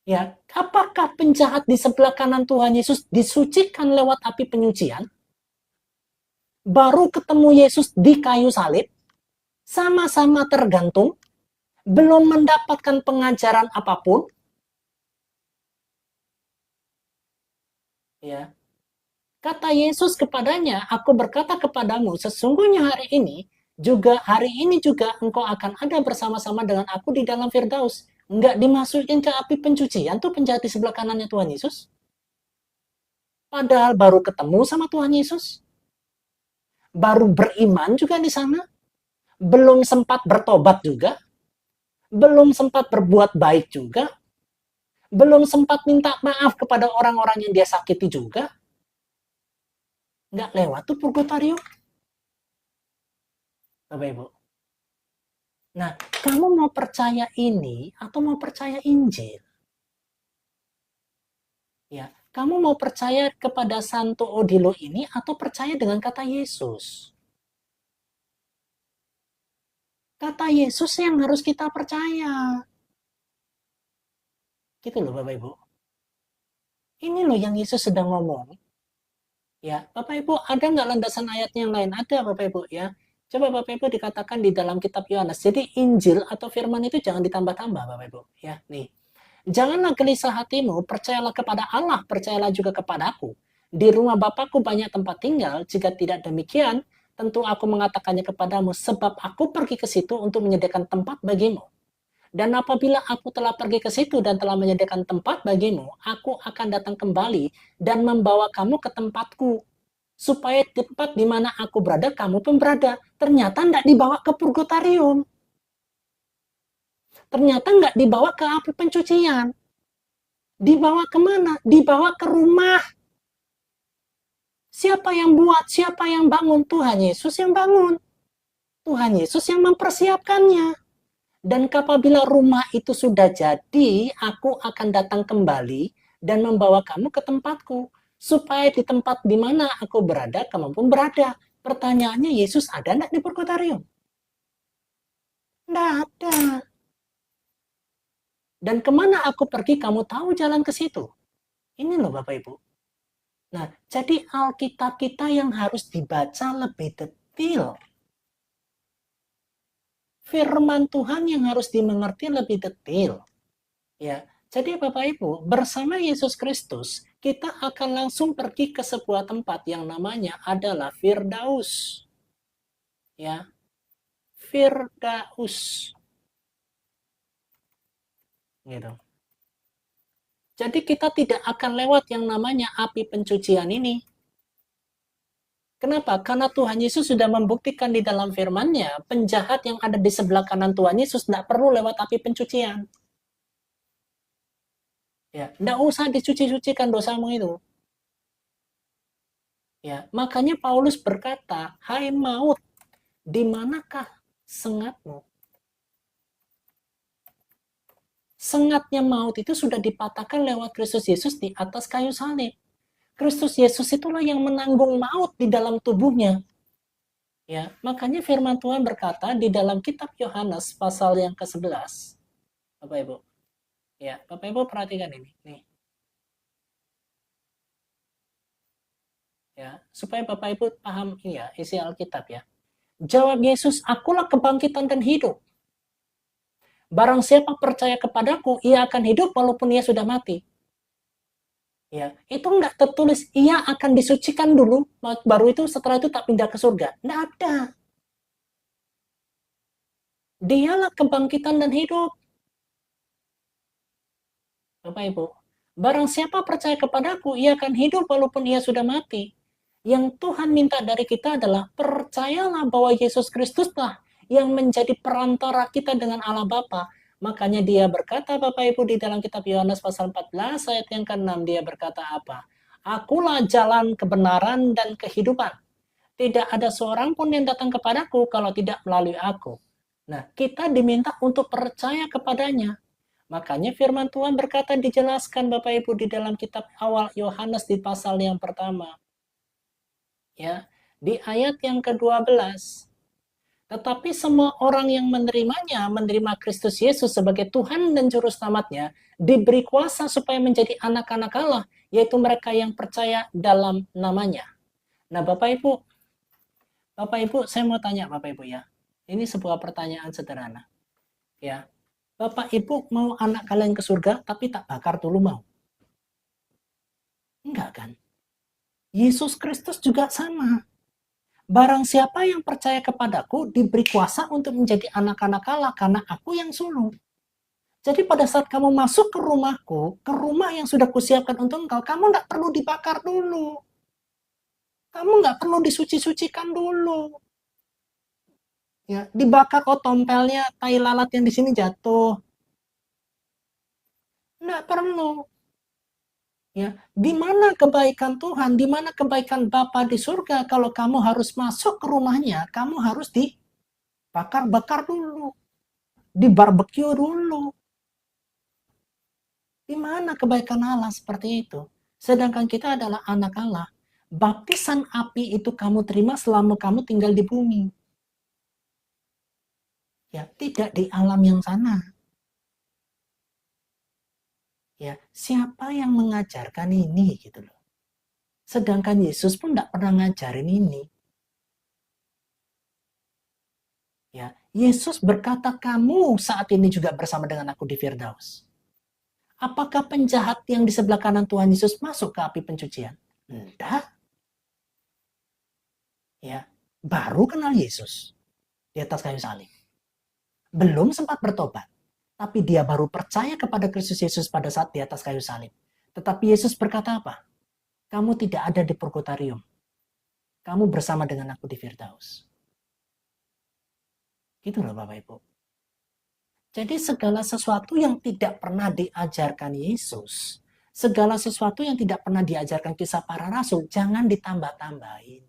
Ya, apakah penjahat di sebelah kanan Tuhan Yesus disucikan lewat api penyucian? Baru ketemu Yesus di kayu salib, sama-sama tergantung, belum mendapatkan pengajaran apapun. Ya. Kata Yesus kepadanya, aku berkata kepadamu, sesungguhnya hari ini juga engkau akan ada bersama-sama dengan aku di dalam Firdaus. Enggak dimasukin ke api pencucian tuh penjahat di sebelah kanannya Tuhan Yesus. Padahal baru ketemu sama Tuhan Yesus. Baru beriman juga di sana. Belum sempat bertobat juga. Belum sempat berbuat baik juga. Belum sempat minta maaf kepada orang-orang yang dia sakiti juga. Nggak lewat tuh purgatorium. Bapak Ibu. Nah, kamu mau percaya ini atau mau percaya Injil? Ya, kamu mau percaya kepada Santo Odilo ini atau percaya dengan kata Yesus? Kata Yesus yang harus kita percaya. Gitu loh Bapak Ibu. Ini loh yang Yesus sedang ngomong. Ya, Bapak Ibu, ada nggak landasan ayat yang lain? Ada Bapak Ibu ya. Coba Bapak Ibu dikatakan di dalam kitab Yohanes. Jadi Injil atau firman itu jangan ditambah-tambah Bapak Ibu. Ya, nih. Janganlah gelisah hatimu, percayalah kepada Allah, percayalah juga kepadaku. Di rumah Bapakku banyak tempat tinggal, jika tidak demikian, tentu aku mengatakannya kepadamu, sebab aku pergi ke situ untuk menyediakan tempat bagimu. Dan apabila aku telah pergi ke situ dan telah menyediakan tempat bagimu, aku akan datang kembali dan membawa kamu ke tempatku. Supaya tempat di mana aku berada, kamu pun berada. Ternyata tidak dibawa ke purgatorium. Ternyata nggak dibawa ke api pencucian. Dibawa kemana? Dibawa ke rumah. Siapa yang buat? Siapa yang bangun? Tuhan Yesus yang bangun. Tuhan Yesus yang mempersiapkannya. Dan apabila rumah itu sudah jadi, aku akan datang kembali dan membawa kamu ke tempatku. Supaya di tempat di mana aku berada, kamu pun berada. Pertanyaannya, Yesus ada enggak di purgatorium? Enggak ada. Dan kemana aku pergi, kamu tahu jalan ke situ. Ini loh Bapak Ibu. Nah, jadi Alkitab kita yang harus dibaca lebih detail. Firman Tuhan yang harus dimengerti lebih detail. Ya, jadi Bapak Ibu, bersama Yesus Kristus, kita akan langsung pergi ke sebuah tempat yang namanya adalah Firdaus. Ya, Firdaus. Gitu. Jadi kita tidak akan lewat yang namanya api pencucian ini. Kenapa? Karena Tuhan Yesus sudah membuktikan di dalam firman-Nya, penjahat yang ada di sebelah kanan Tuhan Yesus tidak perlu lewat api pencucian. Ya, tidak usah dicuci-cucikan dosamu itu. Ya, makanya Paulus berkata, "Hai maut, di manakah sengatmu?" Sengatnya maut itu sudah dipatahkan lewat Kristus Yesus di atas kayu salib. Kristus Yesus itulah yang menanggung maut di dalam tubuhnya. Ya, makanya firman Tuhan berkata di dalam kitab Yohanes pasal yang ke-11. Bapak Ibu. Ya, Bapak Ibu perhatikan ini. Nih. Ya, supaya Bapak Ibu paham ini ya, isi Alkitab ya. Jawab Yesus, "Akulah kebangkitan dan hidup. Barang siapa percaya kepadaku, ia akan hidup walaupun ia sudah mati." Ya, itu enggak tertulis ia akan disucikan dulu, baru itu setelah itu tak pindah ke surga. Enggak ada. Dialah kebangkitan dan hidup. Bapak Ibu, barang siapa percaya kepadaku, ia akan hidup walaupun ia sudah mati. Yang Tuhan minta dari kita adalah percayalah bahwa Yesus Kristuslah yang menjadi perantara kita dengan Allah Bapa. Makanya dia berkata, Bapak Ibu, di dalam kitab Yohanes pasal 14 ayat yang ke-6, dia berkata apa? "Akulah jalan kebenaran dan kehidupan. Tidak ada seorang pun yang datang kepadaku kalau tidak melalui aku." Nah, kita diminta untuk percaya kepadanya. Makanya firman Tuhan berkata dijelaskan Bapak Ibu di dalam kitab awal Yohanes di pasal yang pertama. Ya, di ayat yang ke-12. Tetapi semua orang yang menerimanya, menerima Kristus Yesus sebagai Tuhan dan Juru Selamatnya, diberi kuasa supaya menjadi anak-anak Allah, yaitu mereka yang percaya dalam namanya. Nah, Bapak Ibu, saya mau tanya Bapak Ibu ya. Ini sebuah pertanyaan sederhana. Ya, Bapak Ibu mau anak kalian ke surga, tapi tak bakar dulu mau? Enggak kan? Yesus Kristus juga sama. Barang siapa yang percaya kepadaku diberi kuasa untuk menjadi anak-anak Allah karena aku yang suruh. Jadi pada saat kamu masuk ke rumahku, ke rumah yang sudah kusiapkan untuk engkau, kamu nggak perlu dibakar dulu. Kamu nggak perlu disuci-sucikan dulu. Ya, dibakar tompelnya, tai lalat yang di sini jatuh. Nggak perlu. Ya, di mana kebaikan Tuhan, di mana kebaikan Bapa di surga, kalau kamu harus masuk ke rumahnya, kamu harus dibakar-bakar dulu, dibarbeque dulu. Di mana kebaikan Allah seperti itu? Sedangkan kita adalah anak Allah. Baptisan api itu kamu terima selama kamu tinggal di bumi. Ya, tidak di alam yang sana. Ya, siapa yang mengajarkan ini gitu loh. Sedangkan Yesus pun tidak pernah ngajarin ini. Ya, Yesus berkata, "Kamu saat ini juga bersama dengan aku di Firdaus." Apakah penjahat yang di sebelah kanan Tuhan Yesus masuk ke api pencucian? Tidak. Ya, baru kenal Yesus di atas kayu salib. Belum sempat bertobat. Tapi dia baru percaya kepada Kristus Yesus pada saat di atas kayu salib. Tetapi Yesus berkata apa? "Kamu tidak ada di purgatorium. Kamu bersama dengan aku di Firdaus." Gitu loh Bapak Ibu. Jadi segala sesuatu yang tidak pernah diajarkan Yesus, segala sesuatu yang tidak pernah diajarkan kisah para rasul, jangan ditambah-tambahin.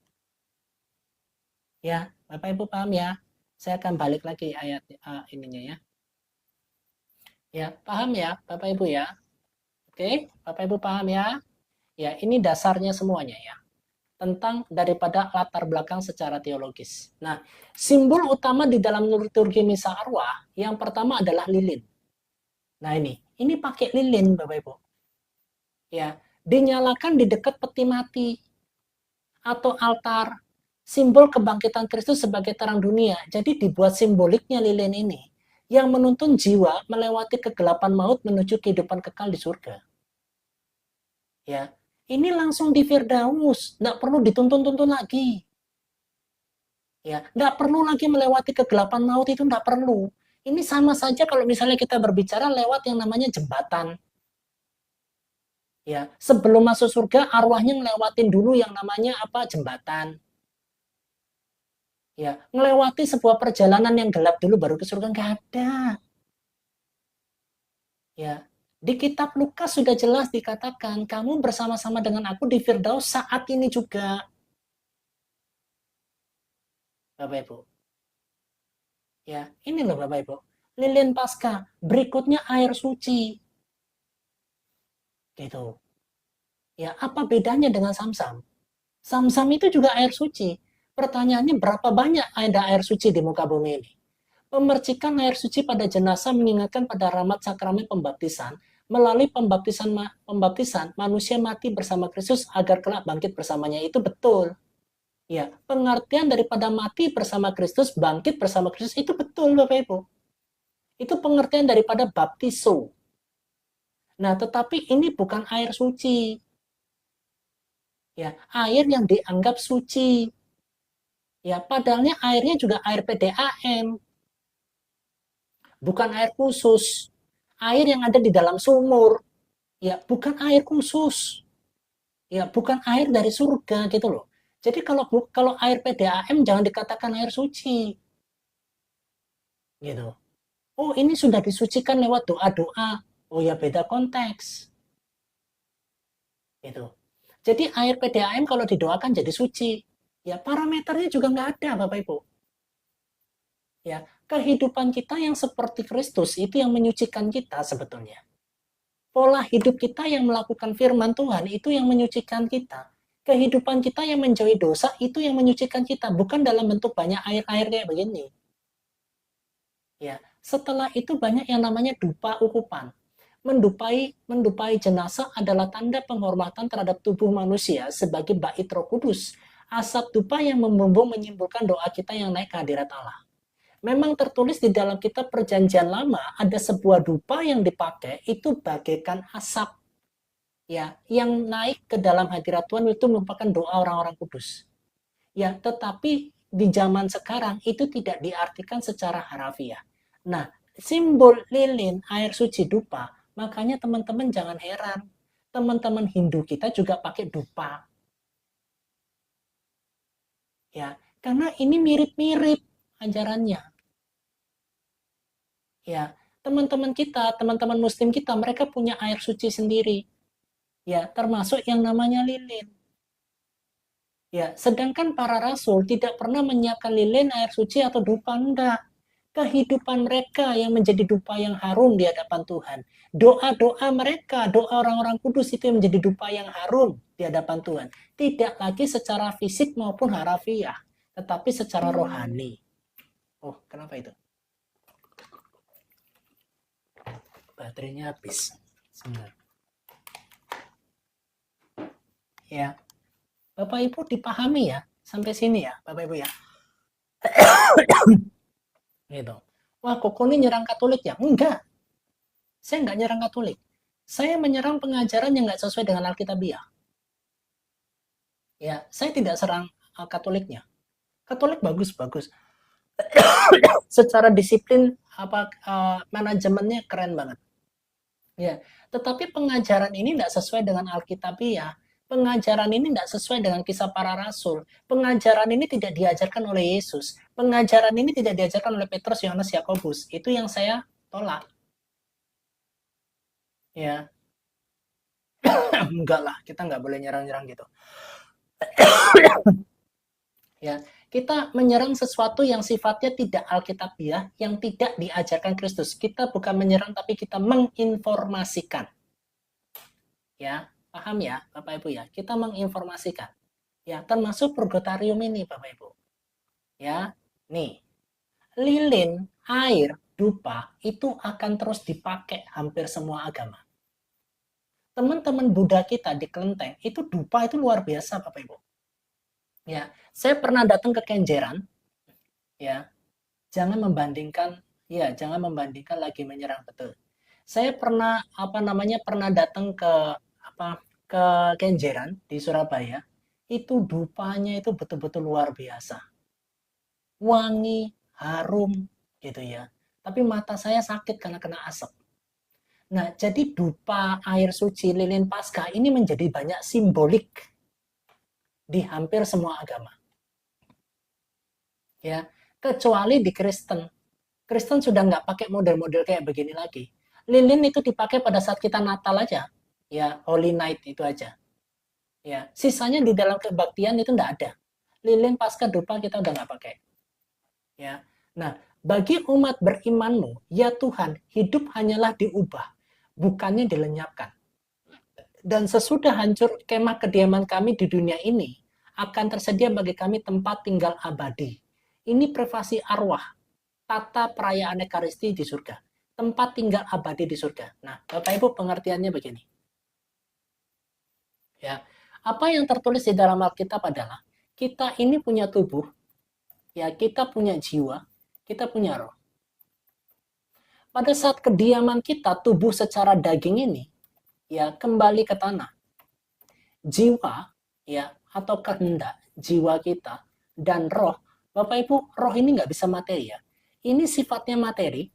Ya, Bapak Ibu paham ya? Saya akan balik lagi ayat ininya ya. Ya, paham ya Bapak Ibu ya? Oke, Bapak Ibu paham ya? Ya, ini dasarnya semuanya ya. Tentang daripada latar belakang secara teologis. Nah, simbol utama di dalam liturgi misa arwah yang pertama adalah lilin. Nah, ini pakai lilin Bapak Ibu. Ya, dinyalakan di dekat peti mati atau altar, simbol kebangkitan Kristus sebagai terang dunia. Jadi dibuat simboliknya lilin ini yang menuntun jiwa melewati kegelapan maut menuju kehidupan kekal di surga. Ya, ini langsung di Firdaus, nggak perlu dituntun-tuntun lagi. Ya, nggak perlu lagi melewati kegelapan maut, itu nggak perlu. Ini sama saja kalau misalnya kita berbicara lewat yang namanya jembatan. Ya, sebelum masuk surga arwahnya ngelewatin dulu yang namanya apa? Jembatan. Ya, ngelewati sebuah perjalanan yang gelap dulu baru ke surga, nggak ada. Ya, di kitab Lukas sudah jelas dikatakan, kamu bersama-sama dengan aku di Firdaus saat ini juga. Bapak Ibu. Ya, ini loh Bapak Ibu. Lilin Paskah, berikutnya air suci. Gitu. Ya, apa bedanya dengan Samsam? Samsam itu juga air suci. Pertanyaannya berapa banyak ada air suci di muka bumi ini? Memercikan air suci pada jenazah mengingatkan pada rahmat sakramen pembaptisan. Melalui pembaptisan, manusia mati bersama Kristus agar kelak bangkit bersamanya. Itu betul. Ya, pengertian daripada mati bersama Kristus, bangkit bersama Kristus, itu betul Bapak Ibu. Itu pengertian daripada baptiso. Nah, tetapi ini bukan air suci. Ya, air yang dianggap suci. Ya, padahalnya airnya juga air PDAM. Bukan air khusus. Air yang ada di dalam sumur. Ya, bukan air khusus. Ya, bukan air dari surga gitu loh. Jadi kalau air PDAM jangan dikatakan air suci. Gitu. Oh, ini sudah disucikan lewat doa-doa. Oh ya, beda konteks. Gitu. Jadi air PDAM kalau didoakan jadi suci. Ya, parameternya juga nggak ada, Bapak Ibu. Ya, kehidupan kita yang seperti Kristus itu yang menyucikan kita sebetulnya. Pola hidup kita yang melakukan firman Tuhan itu yang menyucikan kita. Kehidupan kita yang menjauhi dosa itu yang menyucikan kita, bukan dalam bentuk banyak air-air kayak begini. Ya, setelah itu banyak yang namanya dupa ukupan. Mendupai jenazah adalah tanda penghormatan terhadap tubuh manusia sebagai bait Roh Kudus. Asap dupa yang membumbung menyimpulkan doa kita yang naik ke hadirat Allah. Memang tertulis di dalam kitab Perjanjian Lama ada sebuah dupa yang dipakai itu bagaikan asap. Ya, yang naik ke dalam hadirat Tuhan itu merupakan doa orang-orang kudus. Ya, tetapi di zaman sekarang itu tidak diartikan secara harafiah. Nah, simbol lilin air suci dupa, makanya teman-teman jangan heran. Teman-teman Hindu kita juga pakai dupa. Ya, karena ini mirip-mirip ajarannya. Ya, teman-teman kita, teman-teman muslim kita, mereka punya air suci sendiri. Ya, termasuk yang namanya lilin. Ya, sedangkan para rasul tidak pernah menyiapkan lilin, air suci atau dupa, enggak. Kehidupan mereka yang menjadi dupa yang harum di hadapan Tuhan. Doa-doa mereka, doa orang-orang kudus itu yang menjadi dupa yang harum di hadapan Tuhan. Tidak lagi secara fisik maupun harafiah, tetapi secara rohani. Oh, kenapa itu? Baterainya habis. Sebentar. Ya, Bapak Ibu dipahami ya, sampai sini ya, Bapak Ibu ya. Gitu. Wah, Koko ini nyerang Katolik ya? Enggak. Saya enggak nyerang Katolik. Saya menyerang pengajaran yang enggak sesuai dengan Alkitabiah. Ya, saya tidak serang Katoliknya. Katolik bagus-bagus. Secara disiplin manajemennya keren banget. Ya, tetapi pengajaran ini enggak sesuai dengan Alkitabiah. Pengajaran ini tidak sesuai dengan kisah para rasul. Pengajaran ini tidak diajarkan oleh Yesus. Pengajaran ini tidak diajarkan oleh Petrus, Yohanes, Yakobus. Itu yang saya tolak. Ya, enggak lah, kita nggak boleh nyerang-nyerang gitu. Ya, kita menyerang sesuatu yang sifatnya tidak alkitabiah, yang tidak diajarkan Kristus. Kita bukan menyerang, tapi kita menginformasikan. Ya, paham ya, Bapak Ibu ya? Kita menginformasikan. Ya, termasuk purgatorium ini, Bapak Ibu. Ya, nih, lilin, air, dupa itu akan terus dipakai hampir semua agama. Teman-teman Buddha kita di Kelenteng itu dupa itu luar biasa, Bapak Ibu. Ya, saya pernah datang ke Kenjeran. Ya, jangan membandingkan lagi menyerang, betul. Saya pernah pernah datang ke Kenjeran di Surabaya. Itu dupanya itu betul-betul luar biasa. Wangi, harum gitu ya. Tapi mata saya sakit karena kena asap. Nah, jadi dupa, air suci, lilin Paskah ini menjadi banyak simbolik di hampir semua agama. Ya, kecuali di Kristen. Kristen sudah nggak pakai model-model kayak begini lagi. Lilin itu dipakai pada saat kita Natal aja. Ya, Holy Night itu aja. Ya, sisanya di dalam kebaktian itu nggak ada. Lilin Paskah dupa kita udah nggak pakai. Ya, nah bagi umat berimanmu, ya Tuhan, hidup hanyalah diubah, bukannya dilenyapkan. Dan sesudah hancur kemah kediaman kami di dunia ini, akan tersedia bagi kami tempat tinggal abadi. Ini privasi arwah, tata perayaan Ekaristi di surga. Tempat tinggal abadi di surga. Nah, Bapak Ibu pengertiannya begini. Ya, apa yang tertulis di dalam Alkitab adalah, kita ini punya tubuh, ya kita punya jiwa, kita punya roh. Pada saat kediaman kita, tubuh secara daging ini, ya kembali ke tanah. Jiwa, ya atau kehendak jiwa kita dan roh, Bapak Ibu, roh ini nggak bisa materi ya. Ini sifatnya materi,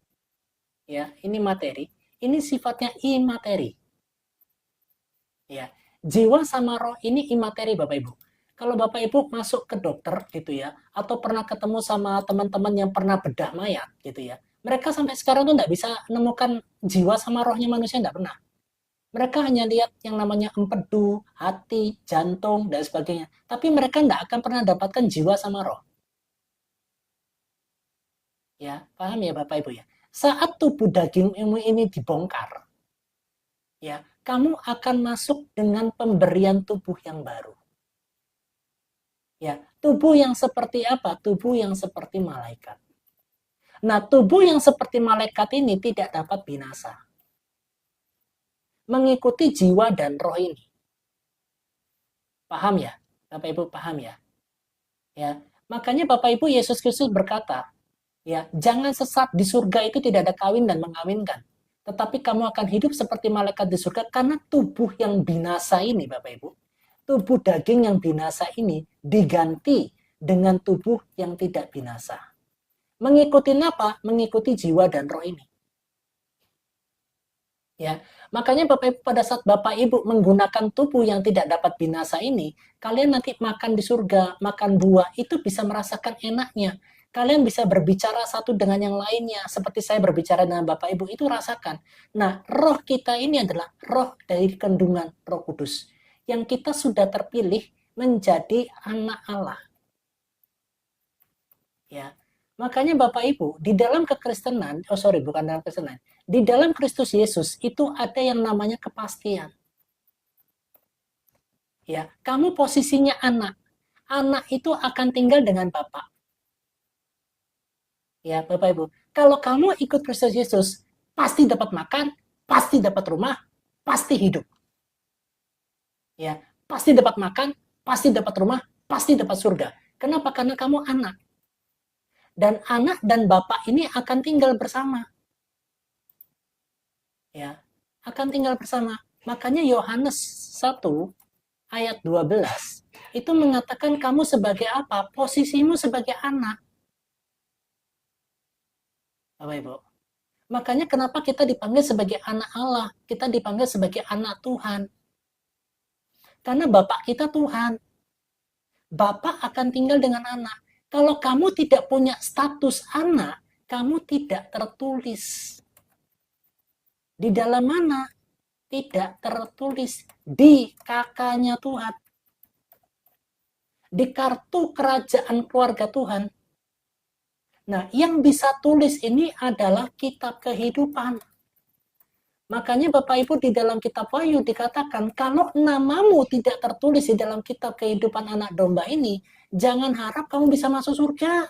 ya ini materi. Ini sifatnya imateri. Ya, jiwa sama roh ini imateri, Bapak Ibu. Kalau Bapak Ibu masuk ke dokter gitu ya, atau pernah ketemu sama teman-teman yang pernah bedah mayat gitu ya, mereka sampai sekarang tuh nggak bisa menemukan jiwa sama rohnya manusia, nggak pernah. Mereka hanya lihat yang namanya empedu, hati, jantung, dan sebagainya. Tapi mereka nggak akan pernah dapatkan jiwa sama roh. Ya, paham ya Bapak Ibu ya? Saat tubuh dagingmu ini dibongkar, ya, kamu akan masuk dengan pemberian tubuh yang baru. Ya, tubuh yang seperti apa? Tubuh yang seperti malaikat. Nah, tubuh yang seperti malaikat ini tidak dapat binasa. Mengikuti jiwa dan roh ini. Paham ya? Bapak Ibu paham ya? Ya, makanya Bapak Ibu Yesus Kristus berkata, ya, jangan sesat, di surga itu tidak ada kawin dan mengawinkan. Tetapi kamu akan hidup seperti malaikat di surga karena tubuh yang binasa ini, Bapak Ibu. Tubuh daging yang binasa ini diganti dengan tubuh yang tidak binasa. Mengikuti apa? Mengikuti jiwa dan roh ini. Ya, makanya Bapak Ibu pada saat Bapak Ibu menggunakan tubuh yang tidak dapat binasa ini, kalian nanti makan di surga, makan buah, itu bisa merasakan enaknya. Kalian bisa berbicara satu dengan yang lainnya, seperti saya berbicara dengan Bapak Ibu, itu rasakan. Nah, roh kita ini adalah roh dari kandungan Roh Kudus, yang kita sudah terpilih menjadi anak Allah. Ya, makanya Bapak Ibu, di dalam kekristenan, bukan dalam kekristenan, di dalam Kristus Yesus itu ada yang namanya kepastian. Ya, kamu posisinya anak. Anak itu akan tinggal dengan Bapak. Ya, Bapak Ibu, kalau kamu ikut Kristus Yesus, pasti dapat makan, pasti dapat rumah, pasti hidup. Ya, pasti dapat makan, pasti dapat rumah, pasti dapat surga. Kenapa? Karena kamu anak. Dan anak dan Bapak ini akan tinggal bersama. Ya, akan tinggal bersama. Makanya Yohanes 1 ayat 12 itu mengatakan kamu sebagai apa? Posisimu sebagai anak. Bapak Ibu. Makanya kenapa kita dipanggil sebagai anak Allah? Kita dipanggil sebagai anak Tuhan. Karena Bapak kita Tuhan. Bapak akan tinggal dengan anak. Kalau kamu tidak punya status anak, kamu tidak tertulis. Di dalam mana? Tidak tertulis di kakaknya Tuhan. Di kartu kerajaan keluarga Tuhan. Nah, yang bisa tulis ini adalah kitab kehidupan. Makanya Bapak Ibu di dalam kitab Wahyu dikatakan, kalau namamu tidak tertulis di dalam kitab kehidupan anak domba ini, jangan harap kamu bisa masuk surga.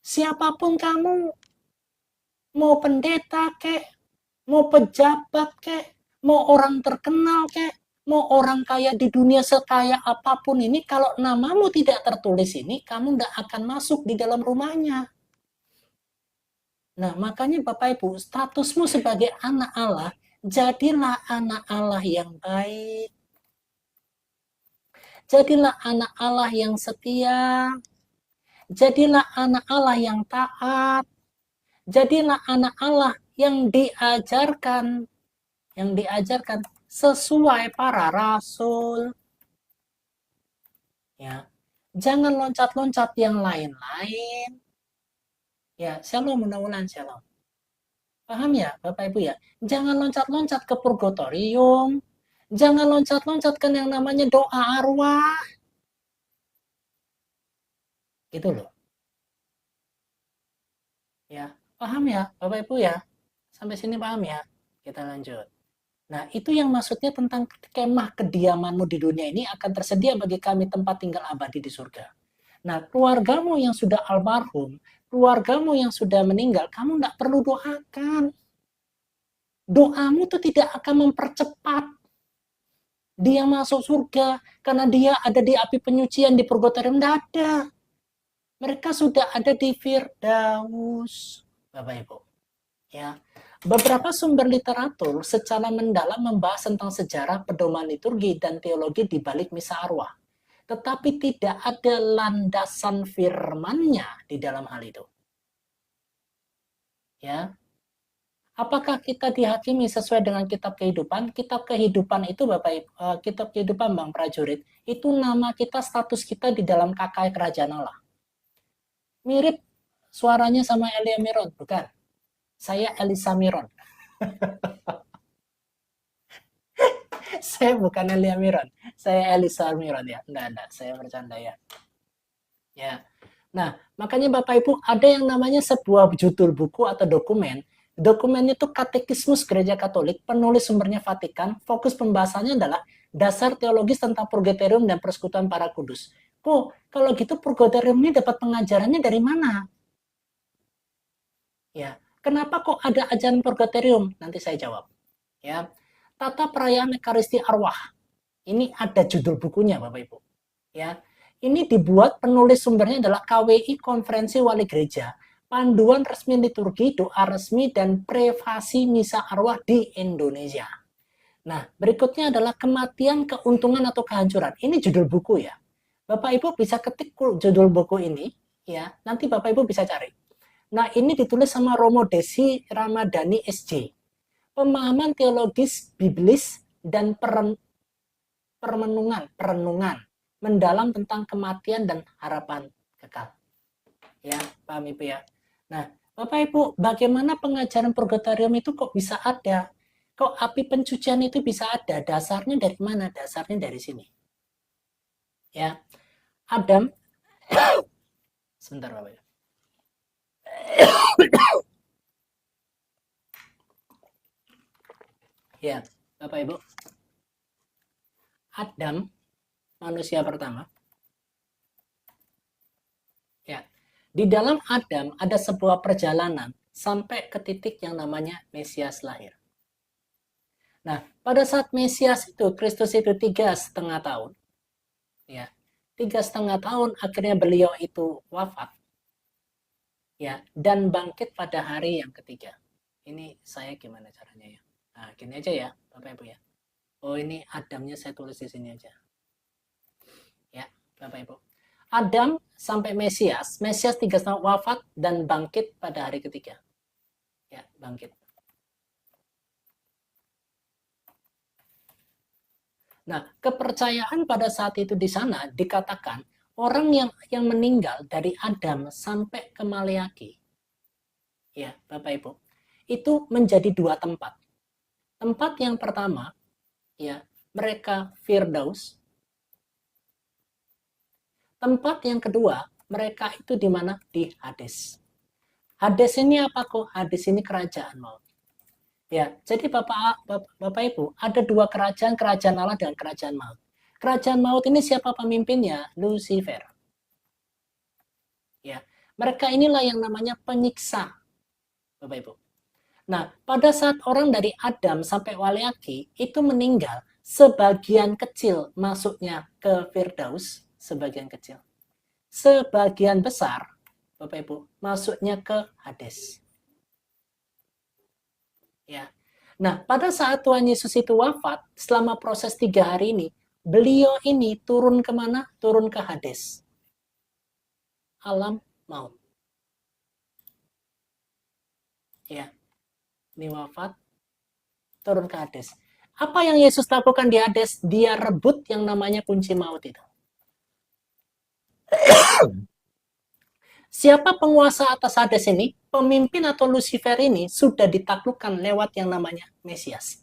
Siapapun kamu, mau pendeta kek, mau pejabat kek, mau orang terkenal kek, mau orang kaya di dunia sekaya apapun ini, kalau namamu tidak tertulis ini, kamu tidak akan masuk di dalam rumahnya. Nah, makanya Bapak Ibu, statusmu sebagai anak Allah, jadilah anak Allah yang baik. Jadilah anak Allah yang setia. Jadilah anak Allah yang taat. Jadilah anak Allah yang diajarkan. Yang diajarkan sesuai para rasul. Ya. Jangan loncat-loncat yang lain-lain. Ya, shalom, mudah-mudahan shalom. Paham ya, Bapak Ibu ya? Jangan loncat-loncat ke purgatorium. Jangan loncat-loncat ke yang namanya doa arwah. Gitu loh. Ya, paham ya, Bapak Ibu ya? Sampai sini paham ya? Kita lanjut. Nah, itu yang maksudnya tentang kemah kediamanmu di dunia ini akan tersedia bagi kami tempat tinggal abadi di surga. Nah, keluargamu yang sudah almarhum, keluargamu yang sudah meninggal, kamu nggak perlu doakan. Doamu tuh tidak akan mempercepat dia masuk surga karena dia ada di api penyucian di purgatorium. Nggak ada. Mereka sudah ada di Firdaus, Bapak Ibu. Ya, beberapa sumber literatur secara mendalam membahas tentang sejarah, pedoman liturgi dan teologi di balik misa arwah. Tetapi tidak ada landasan firmannya di dalam hal itu. Ya. Apakah kita dihakimi sesuai dengan kitab kehidupan? Kitab kehidupan itu Bapak Ibu, kitab kehidupan Bang Prajurit, itu nama kita, status kita di dalam KKI Kerajaan Allah. Mirip suaranya sama Elia Miron, bukan? Saya Elisa Miron. Saya bukan Elia Miron, saya Elisa Miron ya. Enggak, saya bercanda ya. Ya. Nah, makanya Bapak Ibu ada yang namanya sebuah judul buku atau dokumen. Dokumen itu Katekismus Gereja Katolik, penulis sumbernya Vatikan, fokus pembahasannya adalah dasar teologis tentang purgatorium dan persekutuan para kudus. Kok kalau gitu purgatorium ini dapat pengajarannya dari mana? Ya, kenapa kok ada ajaran purgatorium? Nanti saya jawab. Ya. Tata perayaan Ekaristi Arwah. Ini ada judul bukunya Bapak Ibu. Ya. Ini dibuat penulis sumbernya adalah KWI Konferensi Wali Gereja, panduan resmi liturgi, doa resmi dan privasi misa arwah di Indonesia. Nah, berikutnya adalah kematian, keuntungan atau kehancuran. Ini judul buku ya. Bapak Ibu bisa ketik judul buku ini ya. Nanti Bapak Ibu bisa cari. Nah, ini ditulis sama Romo Desi Ramadhani SJ. Pemahaman teologis, biblis, dan perenungan mendalam tentang kematian dan harapan kekal. Ya, paham Ibu ya? Nah, Bapak Ibu, bagaimana pengajaran purgatorium itu kok bisa ada? Kok api pencucian itu bisa ada? Dasarnya dari mana? Dasarnya dari sini. Ya, Adam, sebentar Bapak Ibu. Ya, Bapak Ibu. Adam, manusia pertama. Ya, di dalam Adam ada sebuah perjalanan sampai ke titik yang namanya Mesias lahir. Nah, pada saat Mesias itu, Kristus itu 3,5 tahun. Ya, 3,5 tahun akhirnya beliau itu wafat. Ya, dan bangkit pada hari yang ketiga. Ini saya gimana caranya ya? Nah, gini aja ya, Bapak Ibu ya. Oh, ini Adamnya saya tulis di sini aja. Ya, Bapak Ibu. Adam sampai Mesias 3,5 wafat dan bangkit pada hari ketiga. Ya, bangkit. Nah, kepercayaan pada saat itu di sana dikatakan orang yang meninggal dari Adam sampai ke Maleaki. Ya, Bapak Ibu. itu menjadi dua tempat. Tempat yang pertama, ya, mereka Firdaus. Tempat yang kedua, mereka itu di mana? Di Hades. Hades ini apa kok? Hades ini kerajaan maut. Ya, jadi Bapak Ibu, ada dua kerajaan Allah dan kerajaan maut. Kerajaan maut ini siapa pemimpinnya? Lucifer. Ya, mereka inilah yang namanya penyiksa, Bapak Ibu. Nah, pada saat orang dari Adam sampai Waleaki itu meninggal, sebagian kecil masuknya ke Firdaus, sebagian kecil. Sebagian besar, Bapak Ibu, masuknya ke Hades. Ya. Nah, pada saat Tuhan Yesus itu wafat, selama proses 3 hari ini, beliau ini turun kemana? Turun ke Hades. Alam maut. Ya. Ini wafat, turun ke Hades. Apa yang Yesus lakukan di Hades? Dia rebut yang namanya kunci maut itu. Siapa penguasa atas Hades ini? Pemimpin atau Lucifer ini sudah ditaklukkan lewat yang namanya Mesias.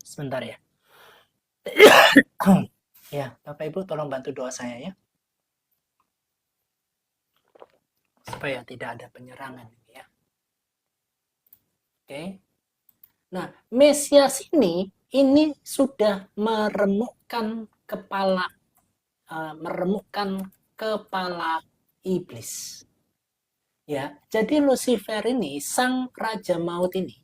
Sebentar ya. Ya, Bapak Ibu tolong bantu doa saya ya. Supaya tidak ada penyerangan ya. Oke. Nah, Mesias ini sudah meremukkan kepala iblis. Ya, jadi Lucifer ini sang raja maut ini.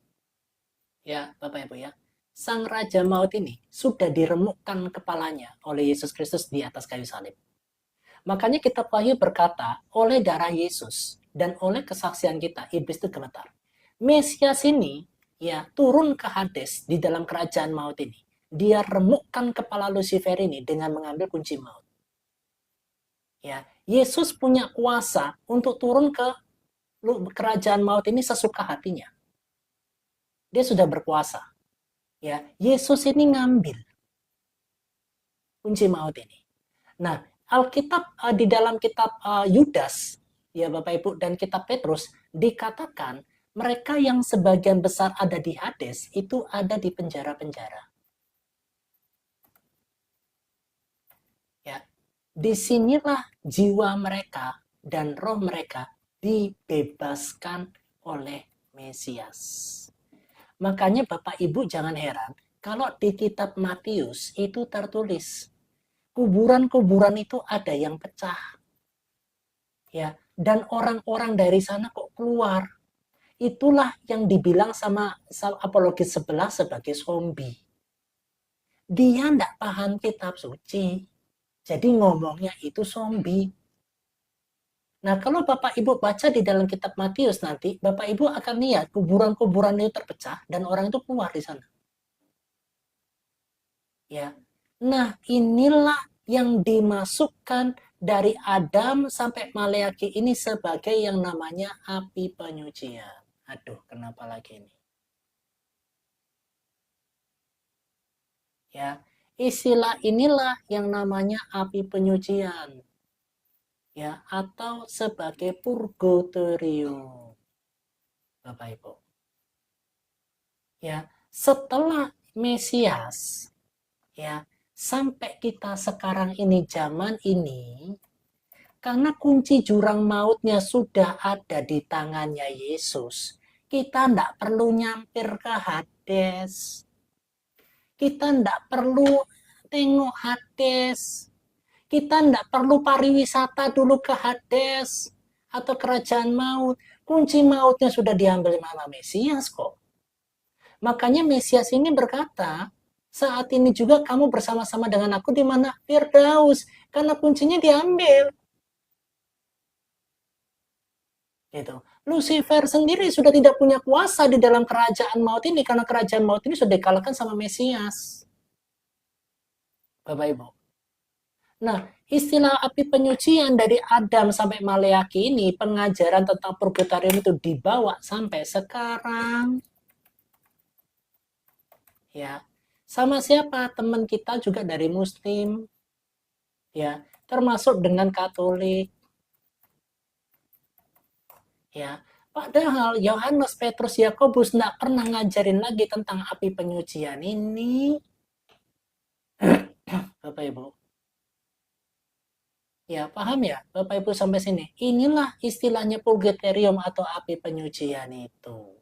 Ya, Bapak Ibu ya. Sang raja maut ini sudah diremukkan kepalanya oleh Yesus Kristus di atas kayu salib. Makanya kitab Wahyu berkata, oleh darah Yesus dan oleh kesaksian kita, iblis itu gemetar. Mesias ini ya turun ke Hades di dalam kerajaan maut ini. Dia remukkan kepala Lucifer ini dengan mengambil kunci maut. Ya, Yesus punya kuasa untuk turun ke kerajaan maut ini sesuka hatinya. Dia sudah berkuasa. Ya, Yesus ini ngambil kunci maut ini. Nah, Alkitab di dalam kitab Yudas, ya Bapak Ibu, dan kitab Petrus dikatakan mereka yang sebagian besar ada di Hades itu ada di penjara-penjara. Ya, disinilah jiwa mereka dan roh mereka dibebaskan oleh Mesias. Makanya Bapak Ibu jangan heran kalau di kitab Matius itu tertulis kuburan-kuburan itu ada yang pecah. Ya, dan orang-orang dari sana kok keluar. Itulah yang dibilang sama apologis sebelah sebagai zombie. Dia tidak paham kitab suci. Jadi ngomongnya itu zombie. Nah, kalau Bapak Ibu baca di dalam kitab Matius nanti, Bapak Ibu akan lihat kuburan-kuburan itu terpecah dan orang itu keluar di sana. Ya. Nah, inilah yang dimasukkan dari Adam sampai Maleaki ini sebagai yang namanya api penyucian. Aduh, kenapa lagi ini? Ya, istilah inilah yang namanya api penyucian. Ya, atau sebagai purgatorium. Bapak Ibu. Ya, setelah Mesias, ya, sampai kita sekarang ini zaman ini, karena kunci jurang mautnya sudah ada di tangannya Yesus, kita tidak perlu nyampir ke Hades. Kita tidak perlu tengok Hades. Kita tidak perlu pariwisata dulu ke Hades atau kerajaan maut. Kunci mautnya sudah diambil sama Mesias kok. Makanya Mesias ini berkata, saat ini juga kamu bersama-sama dengan aku di mana? Firdaus. Karena kuncinya diambil. Gitu. Lucifer sendiri sudah tidak punya kuasa di dalam kerajaan maut ini karena kerajaan maut ini sudah dikalahkan sama Mesias. Bapak Ibu. Nah, istilah api penyucian dari Adam sampai Maleaki ini, pengajaran tentang purgatorium itu dibawa sampai sekarang. Ya, sama siapa? Teman kita juga dari Muslim. Ya, termasuk dengan Katolik. Ya, Padahal Yohanes, Petrus, Yakobus nggak pernah ngajarin lagi tentang api penyucian ini. Bapak Ibu. Ya, paham ya Bapak Ibu sampai sini? Inilah istilahnya purgatorium atau api penyucian itu.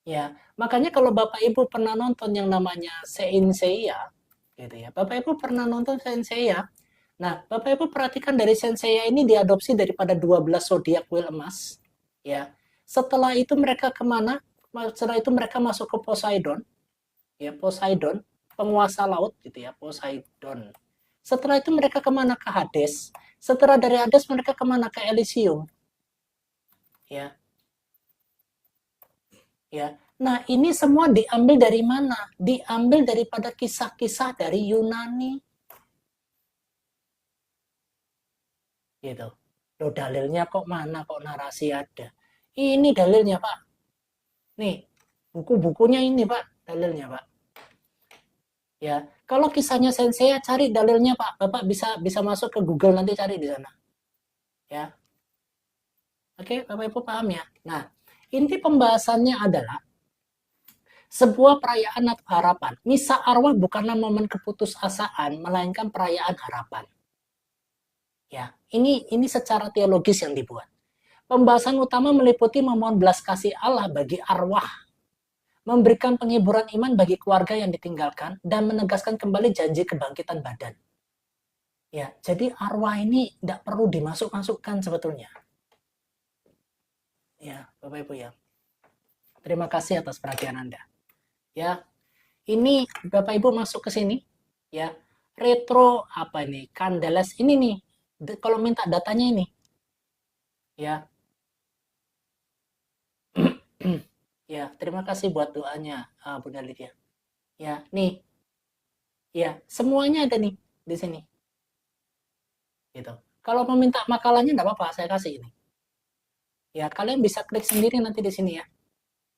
Ya, makanya kalau Bapak Ibu pernah nonton yang namanya Saint Seiya, gitu ya. Bapak Ibu pernah nonton Saint Seiya? Nah, Bapak Ibu perhatikan dari Saint Seiya ini diadopsi daripada 12 zodiak wheel emas, ya. Setelah itu mereka kemana? Setelah itu mereka masuk ke Poseidon, ya, Poseidon, penguasa laut, gitu ya, Poseidon. Setelah itu mereka kemana? Ke Hades. Setelah dari Hades mereka kemana? Ke Elysium, ya. Ya, nah ini semua diambil dari mana? Diambil daripada kisah-kisah dari Yunani. Gitu. Loh, dalilnya kok mana? Kok narasi ada? Ini dalilnya, Pak. Nih, buku-bukunya ini, Pak. Dalilnya, Pak. Ya, kalau kisahnya Sensei, cari dalilnya, Pak. Bapak bisa masuk ke Google nanti cari di sana. Ya. Oke, Bapak Ibu paham ya? Nah, inti pembahasannya adalah sebuah perayaan atau harapan. Misa arwah bukanlah momen keputusasaan, melainkan perayaan harapan. Ya, ini secara teologis yang dibuat. Pembahasan utama meliputi memohon belas kasih Allah bagi arwah, memberikan penghiburan iman bagi keluarga yang ditinggalkan, dan menegaskan kembali janji kebangkitan badan. Ya, jadi arwah ini tidak perlu dimasuk-masukkan sebetulnya. Ya, Bapak Ibu ya. Terima kasih atas perhatian Anda. Ya, ini Bapak Ibu masuk ke sini, ya. Retro apa ini? Candelas ini nih. Kalau minta datanya ini, ya. Ya, terima kasih buat doanya, Bunda Lydia. Ya, nih. Ya, semuanya ada nih di sini. Gitu. Kalau mau minta makalahnya enggak apa-apa, saya kasih ini. Ya, kalian bisa klik sendiri nanti di sini ya.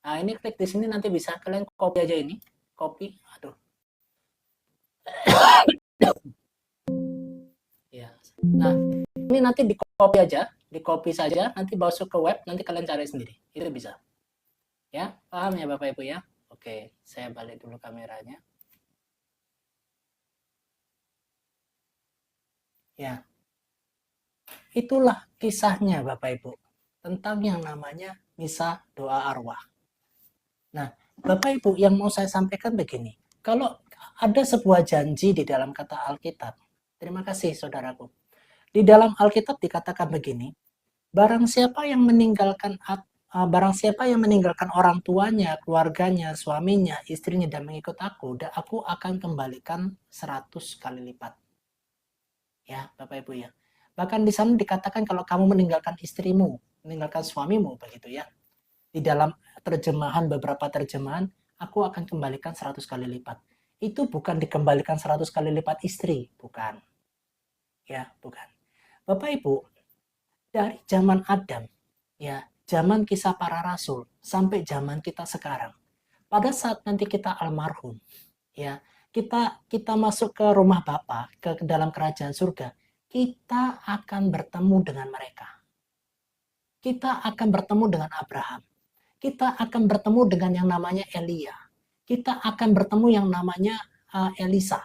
Nah, ini klik di sini nanti bisa kalian copy aja ini. Copy, aduh. Ya. Nah, ini nanti di copy aja, di copy saja, nanti masuk ke web, nanti kalian cari sendiri. Itu bisa. Ya, paham ya Bapak Ibu ya? Oke, saya balik dulu kameranya. Ya. Itulah kisahnya Bapak Ibu tentang yang namanya misa doa arwah. Nah, Bapak Ibu yang mau saya sampaikan begini. Kalau ada sebuah janji di dalam kata Alkitab. Terima kasih saudaraku. Di dalam Alkitab dikatakan begini, barang siapa yang meninggalkan orang tuanya, keluarganya, suaminya, istrinya dan mengikut aku akan kembalikan 100 kali lipat. Ya, Bapak Ibu ya. Bahkan di sana dikatakan kalau kamu meninggalkan istrimu, meninggalkan suamimu begitu ya. Di dalam beberapa terjemahan, aku akan kembalikan 100 kali lipat. Itu bukan dikembalikan 100 kali lipat istri, bukan. Ya, bukan. Bapak Ibu, dari zaman Adam, ya, zaman kisah para rasul sampai zaman kita sekarang. Pada saat nanti kita almarhum, ya, kita masuk ke rumah Bapa, ke dalam kerajaan surga, kita akan bertemu dengan mereka. Kita akan bertemu dengan Abraham. Kita akan bertemu dengan yang namanya Elia. Kita akan bertemu yang namanya Elisa.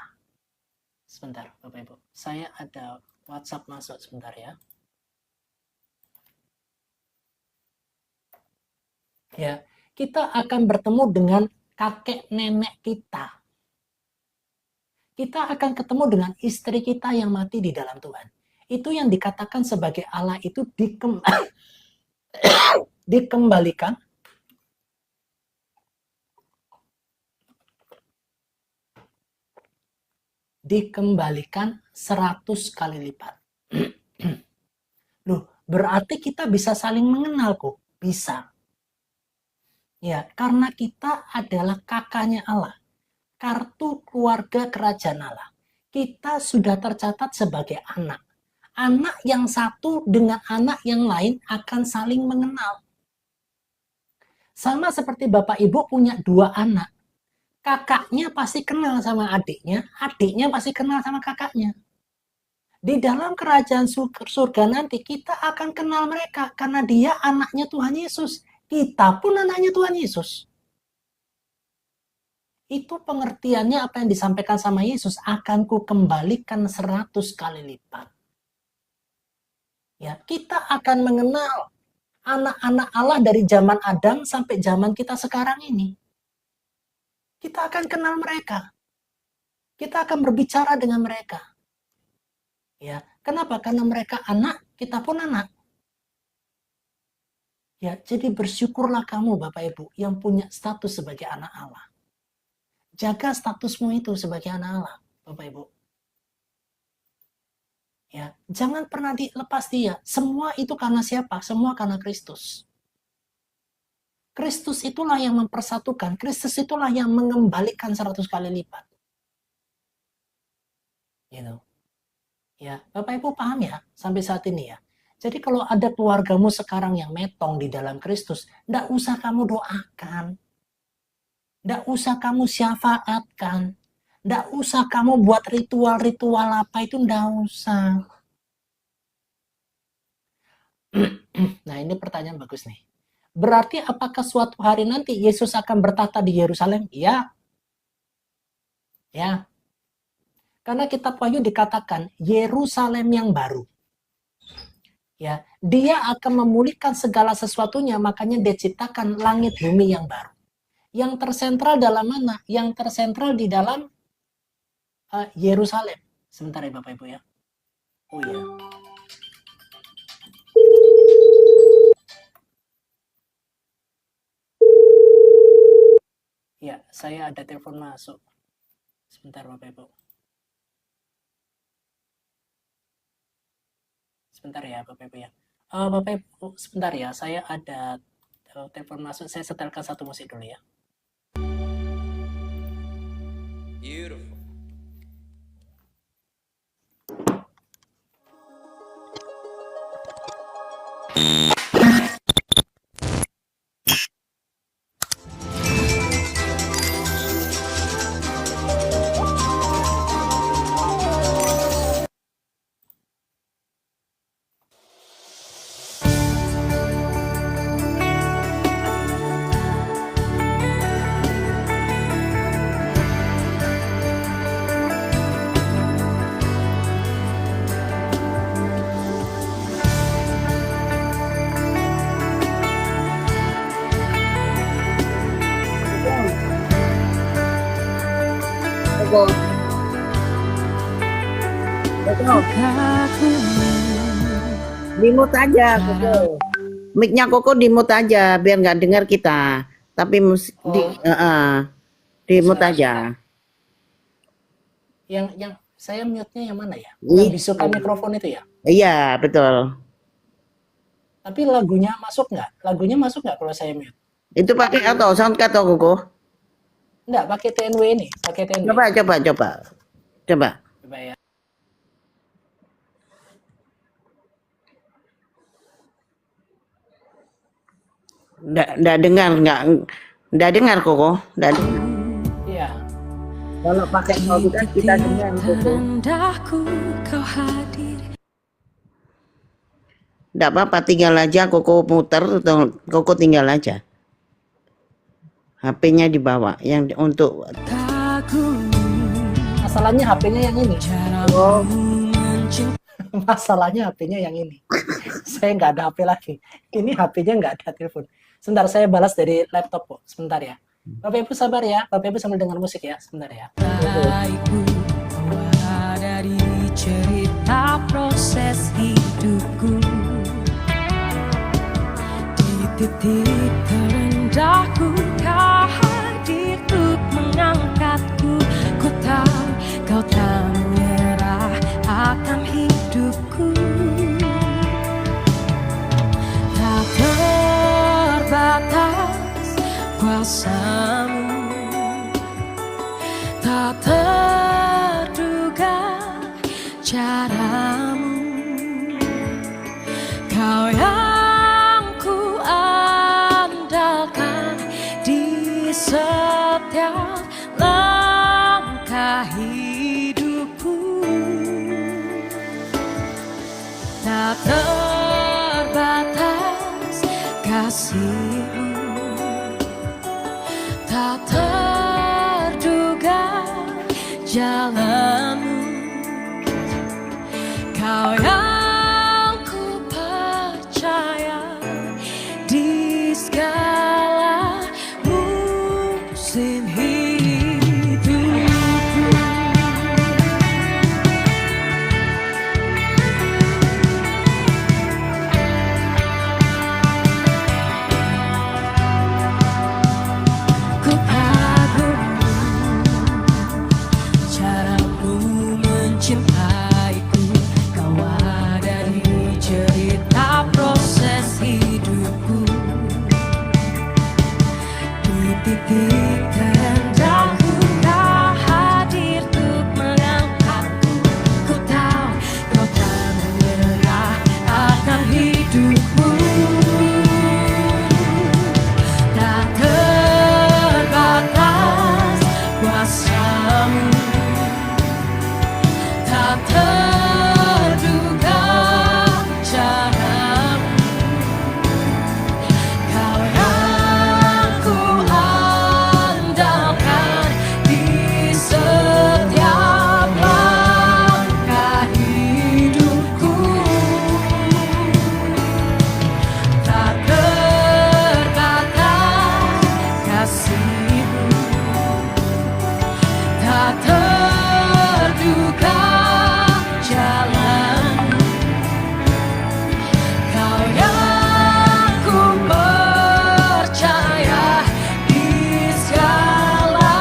Sebentar, Bapak Ibu. Saya ada WhatsApp masuk sebentar ya. Ya, kita akan bertemu dengan kakek nenek kita. Kita akan ketemu dengan istri kita yang mati di dalam Tuhan. Itu yang dikatakan sebagai Allah itu dikembalikan dikembalikan 100 kali lipat. Loh, berarti kita bisa saling mengenal kok. Bisa. Ya, karena kita adalah kakaknya Allah. Kartu keluarga kerajaan Allah. Kita sudah tercatat sebagai anak. Anak yang satu dengan anak yang lain akan saling mengenal. Sama seperti Bapak Ibu punya 2 anak. Kakaknya pasti kenal sama adiknya, adiknya pasti kenal sama kakaknya. Di dalam kerajaan surga nanti kita akan kenal mereka karena dia anaknya Tuhan Yesus. Kita pun anaknya Tuhan Yesus. Itu pengertiannya apa yang disampaikan sama Yesus, akan ku kembalikan 100 kali lipat. Ya, kita akan mengenal anak-anak Allah dari zaman Adam sampai zaman kita sekarang ini. Kita akan kenal mereka. Kita akan berbicara dengan mereka. Ya, kenapa? Karena mereka anak, kita pun anak. Ya, jadi bersyukurlah kamu Bapak Ibu yang punya status sebagai anak Allah. Jaga statusmu itu sebagai anak Allah, Bapak Ibu. Ya, jangan pernah dilepas dia. Semua itu karena siapa? Semua karena Kristus. Kristus itulah yang mempersatukan. Kristus itulah yang mengembalikan 100 kali lipat. Gitu. Ya, Bapak Ibu paham ya sampai saat ini ya. Jadi kalau ada keluargamu sekarang yang metong di dalam Kristus, enggak usah kamu doakan. Enggak usah kamu syafaatkan. Enggak usah kamu buat ritual-ritual apa itu, enggak usah. Nah, ini pertanyaan bagus nih. Berarti apakah suatu hari nanti Yesus akan bertahta di Yerusalem? Ya. Ya. Karena kitab Wahyu dikatakan Yerusalem yang baru. Ya, dia akan memulihkan segala sesuatunya, makanya dia ciptakan langit bumi yang baru. Yang tersentral dalam mana? Yang tersentral di dalam Yerusalem. Sebentar ya Bapak Ibu ya. Oh iya. Ya, saya ada telepon masuk. Sebentar Bapak Ibu. Sebentar ya Bapak Ibu ya. Bapak Ibu, sebentar ya. Saya ada telepon masuk. Saya setelkan satu musik dulu ya. Beautiful. Dimut aja Koko. Mic-nya Koko dimut aja biar nggak dengar kita. Tapi dimut aja. Yang saya mute-nya yang mana ya? Yang bisukan mikrofon itu ya? Iya, betul. Tapi lagunya masuk nggak? Lagunya masuk nggak kalau saya mute? Itu pakai atau soundcard atau Koko? Nggak, pakai TNW ini. Pakai TNW. Coba. Coba ya. Nggak dengar Koko. Nggak dengar. Iya. Kalau pakai soundcard kita dengar Koko. Nggak apa-apa, tinggal aja Koko muter atau Koko tinggal aja. HP-nya dibawa yang untuk Masalahnya HP-nya yang ini. oh, Masalahnya HP-nya yang ini. Saya nggak ada HP lagi. Ini HP-nya nggak ada telepon. Sebentar, saya balas dari laptop kok. Sebentar ya. Bapak Ibu sabar ya. Bapak Ibu sambil dengar musik ya. Sebentar ya. Dari cerita proses hidupku, di titik terendahku kau hadir untuk mengangkatku. Ku tahu kau tak menyerah akan hidupku. Tak terbatas kuasamu, tak terduga caramu. Kau yang ku andalkan di setiap langkah hidupku. tak terbatas kasihmu, tak terduga jalanmu. Kau yang ku percaya di segala musim hidupku. Ku kagum caramu mencintaiku. Kau ada di cerita proses hidupku. Di titik terendahku kau hadir untuk mengangkatku. Ku tahu kau tak menyerah akan hidupku. Tak terbatas kuasamu, tak terduga caramu. Kau yang ku andalkan di setiap langkah hidupku. Tak terbatas kasihmu, tak terduga jalanmu. Kau yang ku percaya di segala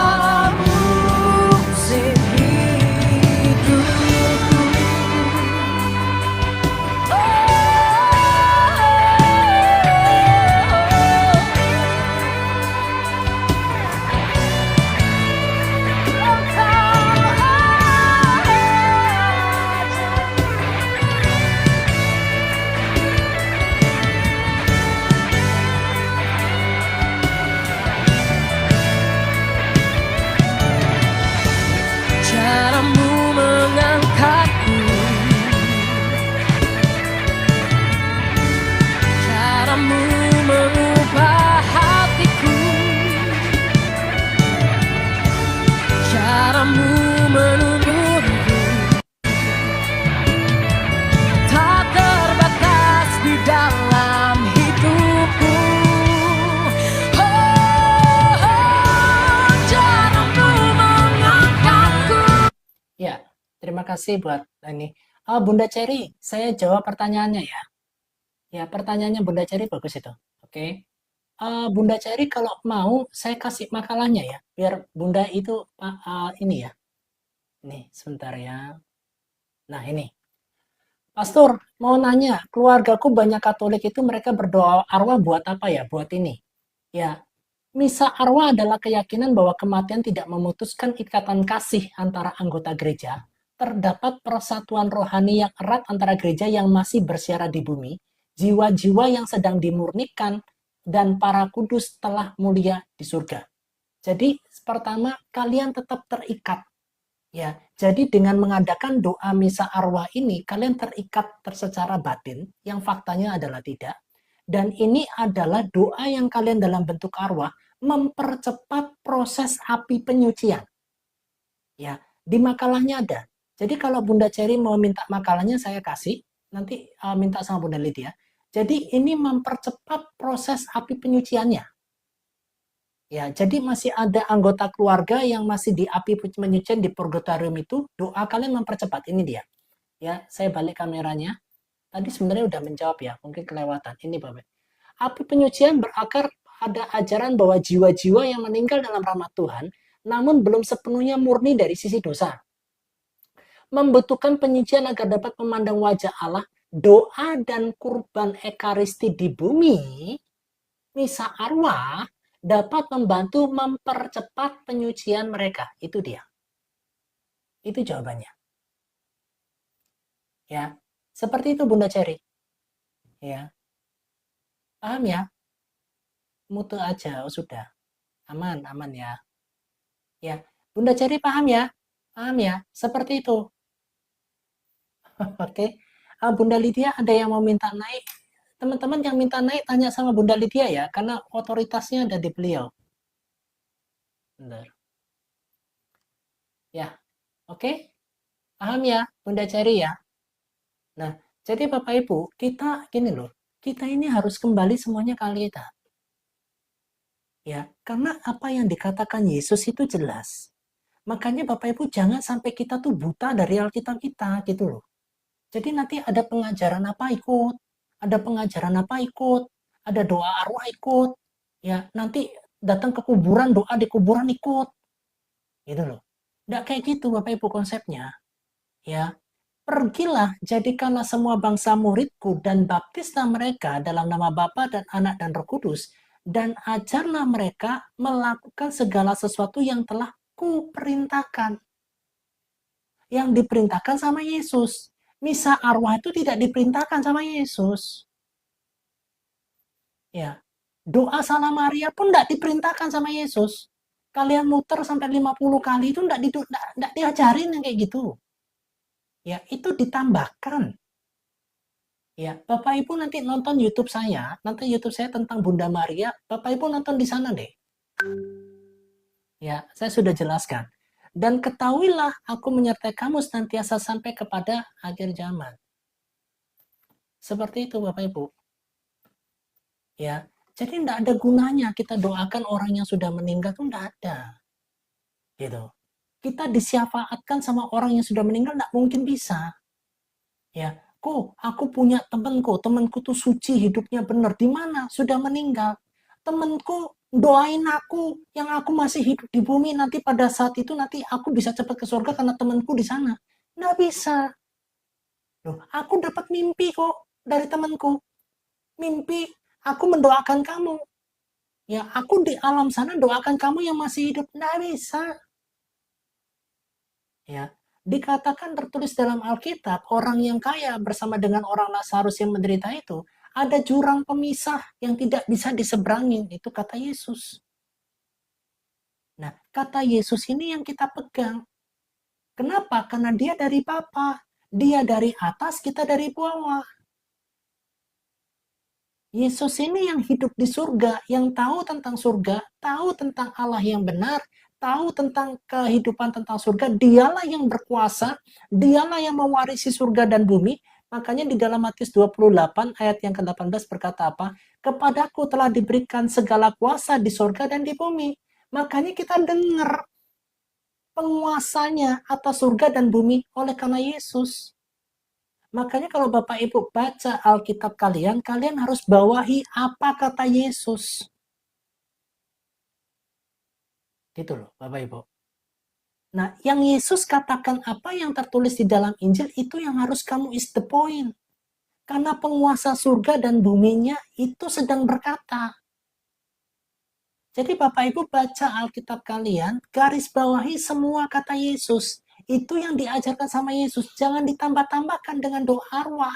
musim hidupku. Caramu mengangkatku, caramu mengubah hatiku, caramu menuntunku. Tak terbatas di dalam hidupku. Caramu mengangkatku. Ya, terima kasih buat ini. Bunda Cherry, saya jawab pertanyaannya ya. Ya, pertanyaannya Bunda Cherry bagus itu. Oke. Bunda Cherry kalau mau saya kasih makalahnya ya, biar Bunda itu ini ya. Nih, sebentar ya. Nah, ini. Pastor, mau nanya, keluargaku banyak Katolik itu mereka berdoa arwah buat apa ya? Buat ini. Ya, misa arwah adalah keyakinan bahwa kematian tidak memutuskan ikatan kasih antara anggota gereja. Terdapat persatuan rohani yang erat antara gereja yang masih bersiara di bumi, jiwa-jiwa yang sedang dimurnikan, dan para kudus telah mulia di surga. Jadi, pertama, kalian tetap terikat. Ya, jadi dengan mengadakan doa misa arwah ini, kalian terikat secara batin, yang faktanya adalah tidak. Dan ini adalah doa yang kalian dalam bentuk arwah mempercepat proses api penyucian. Ya, di makalahnya ada. Jadi kalau Bunda Cherry mau minta makalahnya saya kasih, nanti minta sama Bunda Lydia. Jadi ini mempercepat proses api penyuciannya. Ya, jadi masih ada anggota keluarga yang masih di api penyucian di purgatorium itu, doa kalian mempercepat. Ini dia. Ya, saya balik kameranya. Tadi sebenarnya udah menjawab ya, mungkin kelewatan. Ini Bapak. Api penyucian berakar pada ajaran bahwa jiwa-jiwa yang meninggal dalam rahmat Tuhan, namun belum sepenuhnya murni dari sisi dosa. Membutuhkan penyucian agar dapat memandang wajah Allah, doa dan kurban ekaristi di bumi, misa arwah, dapat membantu mempercepat penyucian mereka. Itu dia. Itu jawabannya. Ya, seperti itu Bunda Cherry. Ya. Paham ya? Mutu aja, oh sudah. Aman, aman ya. Ya, Bunda Cherry paham ya? Paham ya? Seperti itu. Oke. Bunda Lydia ada yang mau minta naik? Teman-teman yang minta naik tanya sama Bunda Lydia ya, karena otoritasnya ada di beliau. Bentar. Ya, oke? Paham ya, Bunda Cherry ya? Nah, jadi Bapak Ibu, kita gini loh, kita ini harus kembali semuanya ke Alkitab. Ya, karena apa yang dikatakan Yesus itu jelas. Makanya Bapak Ibu jangan sampai kita tuh buta dari Alkitab kita gitu loh. Jadi nanti ada pengajaran apa ikut, ada pengajaran apa ikut, ada doa arwah ikut, ya nanti datang ke kuburan doa di kuburan ikut, gitu loh. Nggak kayak gitu Bapak Ibu konsepnya, ya. Pergilah, jadikanlah semua bangsa muridku dan baptislah mereka dalam nama Bapa dan Anak dan Roh Kudus, dan ajarlah mereka melakukan segala sesuatu yang telah kuperintahkan. Yang diperintahkan sama Yesus. Misa arwah itu tidak diperintahkan sama Yesus. Ya. Doa Salam Maria pun tidak diperintahkan sama Yesus. Kalian muter sampai 50 kali itu tidak diajarin yang kayak gitu. Ya, itu ditambahkan. Ya, Bapak Ibu nanti nonton YouTube saya, nanti YouTube saya tentang Bunda Maria, Bapak Ibu nonton di sana deh. Ya, saya sudah jelaskan. Dan ketahuilah aku menyertai kamu senantiasa sampai kepada akhir zaman. Seperti itu Bapak Ibu. Ya, jadi tidak ada gunanya kita doakan orang yang sudah meninggal itu tidak ada. Gitu. Kita disyafaatkan sama orang yang sudah meninggal tidak mungkin bisa. Ya, kok aku punya temanku tuh suci hidupnya benar. Di mana? Sudah meninggal. Temanku doain aku yang aku masih hidup di bumi, nanti pada saat itu nanti aku bisa cepat ke surga karena temanku di sana. Nggak bisa. Loh, aku dapat mimpi kok dari temanku. Mimpi aku mendoakan kamu. Ya, aku di alam sana doakan kamu yang masih hidup. Nggak bisa. Ya, dikatakan tertulis dalam Alkitab, orang yang kaya bersama dengan orang Lazarus yang menderita itu, ada jurang pemisah yang tidak bisa diseberangin. Itu kata Yesus. Nah, kata Yesus ini yang kita pegang. Kenapa? Karena dia dari Bapa. Dia dari atas, kita dari bawah. Yesus ini yang hidup di surga, yang tahu tentang surga, tahu tentang Allah yang benar, tahu tentang kehidupan tentang surga. Dialah yang berkuasa, dialah yang mewarisi surga dan bumi. Makanya di dalam Matius 28 ayat yang ke-18 berkata apa? Kepadaku telah diberikan segala kuasa di surga dan di bumi. Makanya kita dengar penguasanya atas surga dan bumi oleh karena Yesus. Makanya kalau Bapak Ibu baca Alkitab kalian, kalian harus bawahi apa kata Yesus. Gitu loh Bapak Ibu. Nah, yang Yesus katakan apa yang tertulis di dalam Injil itu yang harus kamu is the point. Karena penguasa surga dan buminya itu sedang berkata. Jadi Bapak Ibu baca Alkitab kalian, garis bawahi semua kata Yesus. Itu yang diajarkan sama Yesus. Jangan ditambah-tambahkan dengan doa arwah.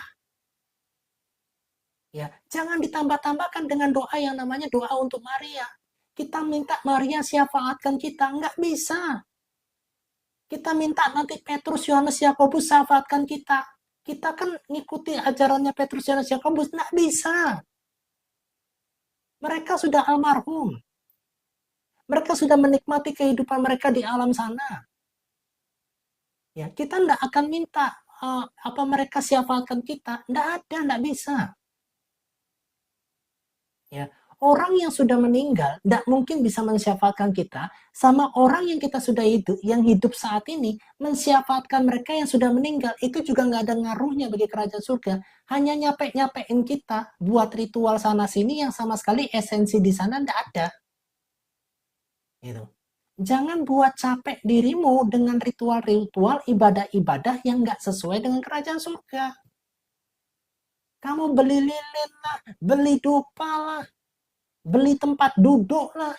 Ya, jangan ditambah-tambahkan dengan doa yang namanya doa untuk Maria. Kita minta Maria syafaatkan kita, nggak bisa. Kita minta nanti Petrus, Yohanes, Yakobus syafaatkan kita. Kita kan ngikuti ajarannya Petrus, Yohanes, Yakobus, nggak bisa. Mereka sudah almarhum. Mereka sudah menikmati kehidupan mereka di alam sana. Ya, kita tidak akan minta apa mereka syafaatkan kita. Tidak ada, tidak bisa. Ya, orang yang sudah meninggal tidak mungkin bisa mensyafaatkan kita, sama orang yang kita sudah hidup, yang hidup saat ini mensyafaatkan mereka yang sudah meninggal, itu juga nggak ada ngaruhnya bagi kerajaan surga. Hanya nyapek-nyapein kita buat ritual sana sini yang sama sekali esensi di sana tidak ada. Gitu. Jangan buat capek dirimu dengan ritual-ritual ibadah-ibadah yang nggak sesuai dengan kerajaan surga. Kamu beli lilin lah, beli dupa lah, beli tempat duduk lah.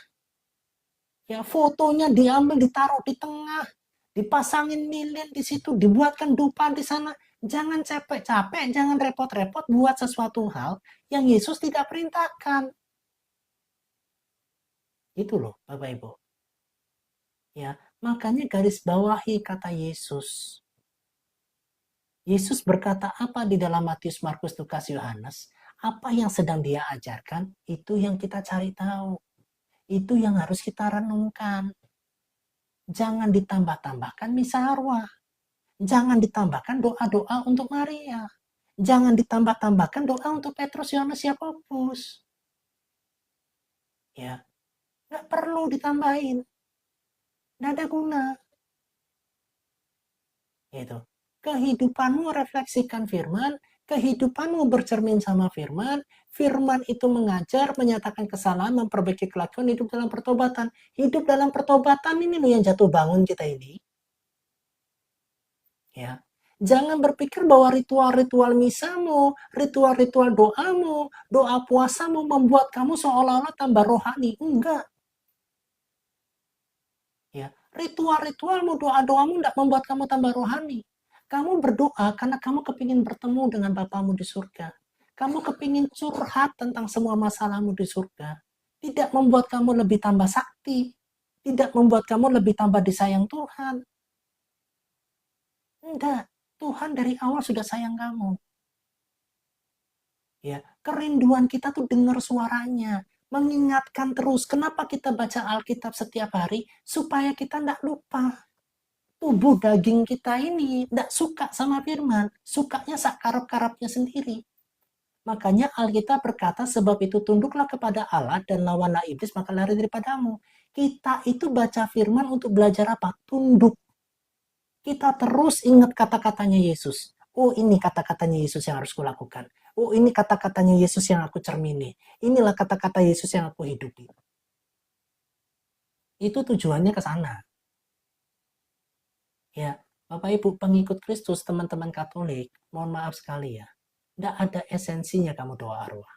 Ya, fotonya diambil, ditaruh di tengah, dipasangin lilin di situ, dibuatkan dupa di sana. Jangan capek-capek, jangan repot-repot buat sesuatu hal yang Yesus tidak perintahkan. Itu loh, Bapak Ibu. Ya, makanya garis bawahi kata Yesus. Yesus berkata apa di dalam Matius, Markus, Lukas, Yohanes? Apa yang sedang dia ajarkan, itu yang kita cari tahu. Itu yang harus kita renungkan. Jangan ditambah-tambahkan misa arwah. Jangan ditambahkan doa-doa untuk Maria. Jangan ditambah-tambahkan doa untuk Petrus, Yohanes, Yakobus. Ya, nggak perlu ditambahin. Nggak ada guna. Gitu. Kehidupanmu refleksikan firman, kehidupanmu bercermin sama firman, firman itu mengajar, menyatakan kesalahan, memperbaiki kelakuan, hidup dalam pertobatan. Hidup dalam pertobatan ini loh yang jatuh bangun kita ini. Ya. Jangan berpikir bahwa ritual-ritual misamu, ritual-ritual doamu, doa puasamu membuat kamu seolah-olah tambah rohani. Enggak. Ya. Ritual-ritualmu, doa-doamu tidak membuat kamu tambah rohani. Kamu berdoa karena kamu kepingin bertemu dengan Bapamu di surga. Kamu kepingin curhat tentang semua masalahmu di surga. Tidak membuat kamu lebih tambah sakti. Tidak membuat kamu lebih tambah disayang Tuhan. Enggak. Tuhan dari awal sudah sayang kamu. Ya, kerinduan kita tuh dengar suaranya. Mengingatkan terus. Kenapa kita baca Alkitab setiap hari? Supaya kita tidak lupa. Tubuh daging kita ini tidak suka sama firman, sukanya sakarap-karapnya sendiri. Makanya Alkitab berkata, sebab itu tunduklah kepada Allah dan lawanlah iblis, maka lari daripadamu. Kita itu baca firman untuk belajar apa? Tunduk. Kita terus ingat kata-katanya Yesus. Oh, ini kata-katanya Yesus yang harus kulakukan. Oh, ini kata-katanya Yesus yang aku cermini. Inilah kata-kata Yesus yang aku hidupi. Itu tujuannya ke sana. Ya, Bapak Ibu pengikut Kristus, teman-teman Katolik, mohon maaf sekali ya. Tidak ada esensinya kamu doa arwah.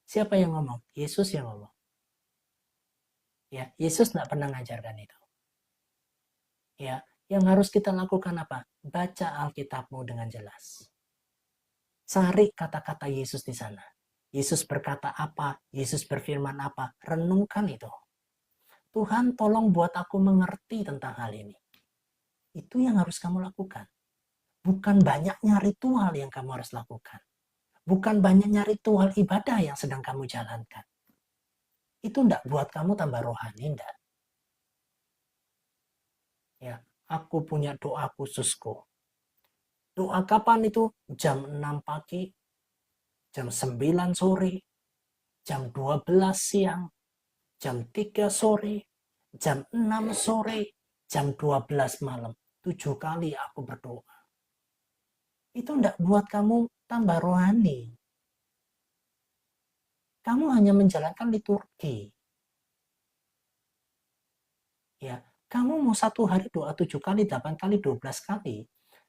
Siapa yang ngomong? Yesus yang ngomong. Ya, Yesus tidak pernah ngajarkan itu. Ya, yang harus kita lakukan apa? Baca Alkitabmu dengan jelas. Cari kata-kata Yesus di sana. Yesus berkata apa? Yesus berfirman apa? Renungkan itu. Tuhan tolong buat aku mengerti tentang hal ini. Itu yang harus kamu lakukan. Bukan banyaknya ritual yang kamu harus lakukan. Bukan banyaknya ritual ibadah yang sedang kamu jalankan. Itu enggak buat kamu tambah rohani, enggak. Ya, aku punya doa khususku. Doa kapan itu? Jam 6 pagi, jam 9 sore, jam 12 siang, jam 3 sore, jam 6 sore, jam 12 malam. 7 kali aku berdoa. Itu enggak buat kamu tambah rohani. Kamu hanya menjalankan liturgi. Ya, kamu mau 1 hari doa 7 kali, 8 kali, 12 kali.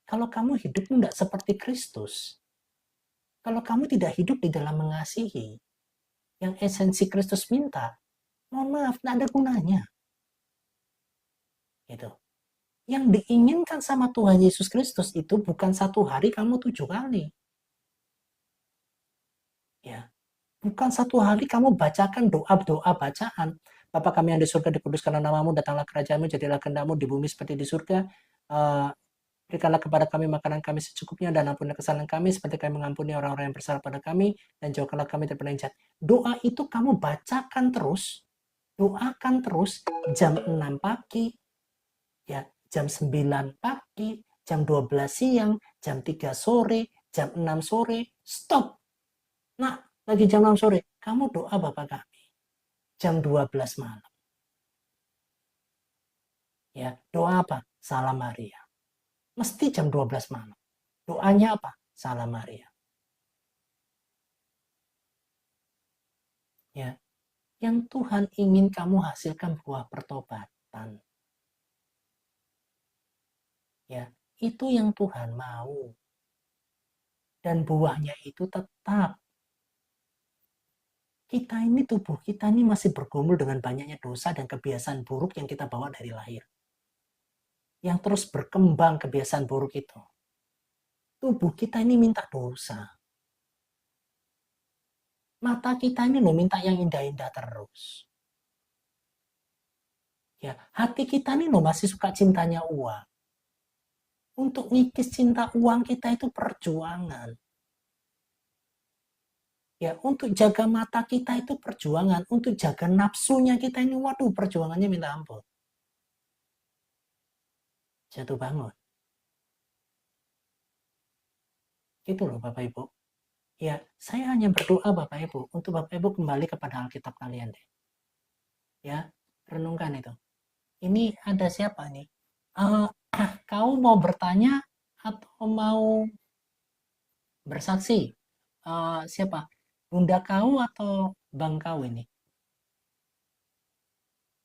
Kalau kamu hidup tidak seperti Kristus, kalau kamu tidak hidup di dalam mengasihi, yang esensi Kristus minta, mohon maaf, tidak ada gunanya. Gitu. Yang diinginkan sama Tuhan Yesus Kristus itu bukan 1 hari kamu 7 kali. Ya, bukan 1 hari kamu bacakan doa-doa bacaan. Bapa kami yang di surga, dikuduskanlah namamu, datanglah kerajaanmu, jadilah kehendakmu di bumi seperti di surga. Berikanlah kepada kami makanan kami secukupnya, dan ampunilah kesalahan kami seperti kami mengampuni orang-orang yang bersalah pada kami, dan jauhkanlah kami dari perbuatan jahat. Doa itu kamu bacakan terus, doakan terus jam 6 pagi, ya, jam 9 pagi, jam 12 siang, jam 3 sore, jam 6 sore, stop. Nah, lagi jam 6 sore, kamu doa Bapa kami. Jam 12 malam. Ya, doa apa? Salam Maria. Mesti jam 12 malam. Doanya apa? Salam Maria. Ya, yang Tuhan ingin kamu hasilkan buah pertobatan. Ya, itu yang Tuhan mau. Dan buahnya itu tetap. Kita ini, tubuh kita ini masih bergumul dengan banyaknya dosa dan kebiasaan buruk yang kita bawa dari lahir. Yang terus berkembang kebiasaan buruk itu. Tubuh kita ini minta dosa. Mata kita ini loh minta yang indah-indah terus. Ya, hati kita ini loh masih suka cintanya uang. Untuk ngikis cinta uang kita itu perjuangan. Ya, untuk jaga mata kita itu perjuangan. Untuk jaga nafsunya kita ini, waduh, perjuangannya minta ampun. Jatuh bangun. Gitu loh Bapak Ibu. Ya, saya hanya berdoa Bapak Ibu, untuk Bapak Ibu kembali kepada Alkitab kalian deh. Ya, renungkan itu. Ini ada siapa nih? Kau mau bertanya atau mau bersaksi? Siapa? Bunda kau atau bang kau ini?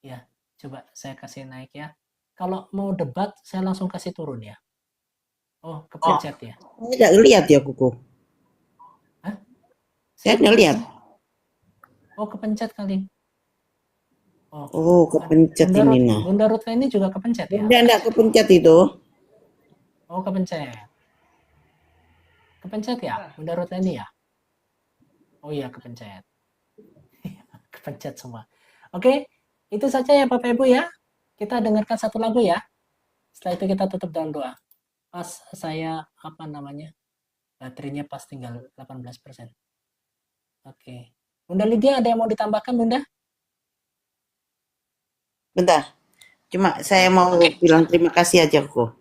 Ya, coba saya kasih naik ya. Kalau mau debat, saya langsung kasih turun ya. Oh, kepencet ya. Saya nggak lihat ya Koko. Hah? Saya nggak lihat. Oh, kepencet kali. Oh, kepencet Bunda ini Ruth, nah. Bunda Ruth ini juga kepencet ya? Enggak kepencet itu. Oh, kepencet. Kepencet ya, Bunda Ruth ini ya? Oh iya, kepencet. Kepencet semua. Oke, itu saja ya Bapak Ibu ya. Kita dengarkan satu lagu ya. Setelah itu kita tutup dalam doa. Pas saya, baterainya pas tinggal 18%. Oke. Bunda Lydia, ada yang mau ditambahkan, Bunda? Bentar. Cuma saya mau bilang terima kasih aja Koko.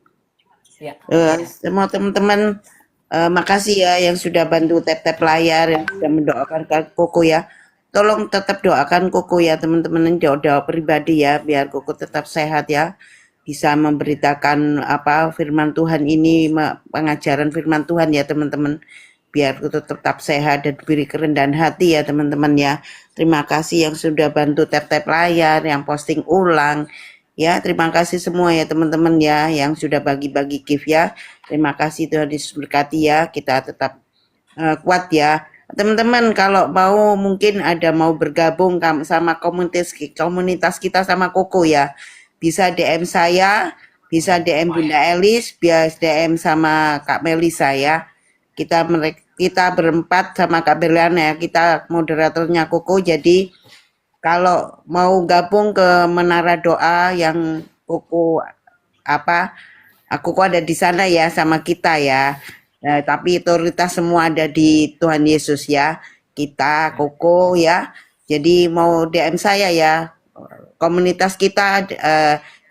Ya. Semua teman-teman, makasih ya yang sudah bantu tap-tap layar, yang sudah mendoakan Koko ya. Tolong tetap doakan Koko ya teman-teman, doa pribadi ya, biar Koko tetap sehat ya. Bisa memberitakan firman Tuhan ini, pengajaran firman Tuhan ya teman-teman. Biar Koko tetap sehat dan diberi kerendahan hati ya teman-teman ya. Terima kasih yang sudah bantu tap-tap layar, yang posting ulang. Ya, terima kasih semua ya teman-teman ya yang sudah bagi-bagi gift ya. Terima kasih, Tuhan Yesus berkati ya. Kita tetap kuat ya. Teman-teman kalau mungkin mau bergabung sama komunitas kita sama Koko ya. Bisa DM saya, bisa DM Bunda Elis, bisa DM sama Kak Melisa ya. Kita berempat sama Kak Berliana ya. Kita moderatornya Koko, jadi kalau mau gabung ke Menara Doa yang Koko ada di sana ya sama kita ya. Tapi otoritas semua ada di Tuhan Yesus ya. Kita Koko ya. Jadi mau DM saya ya. Komunitas kita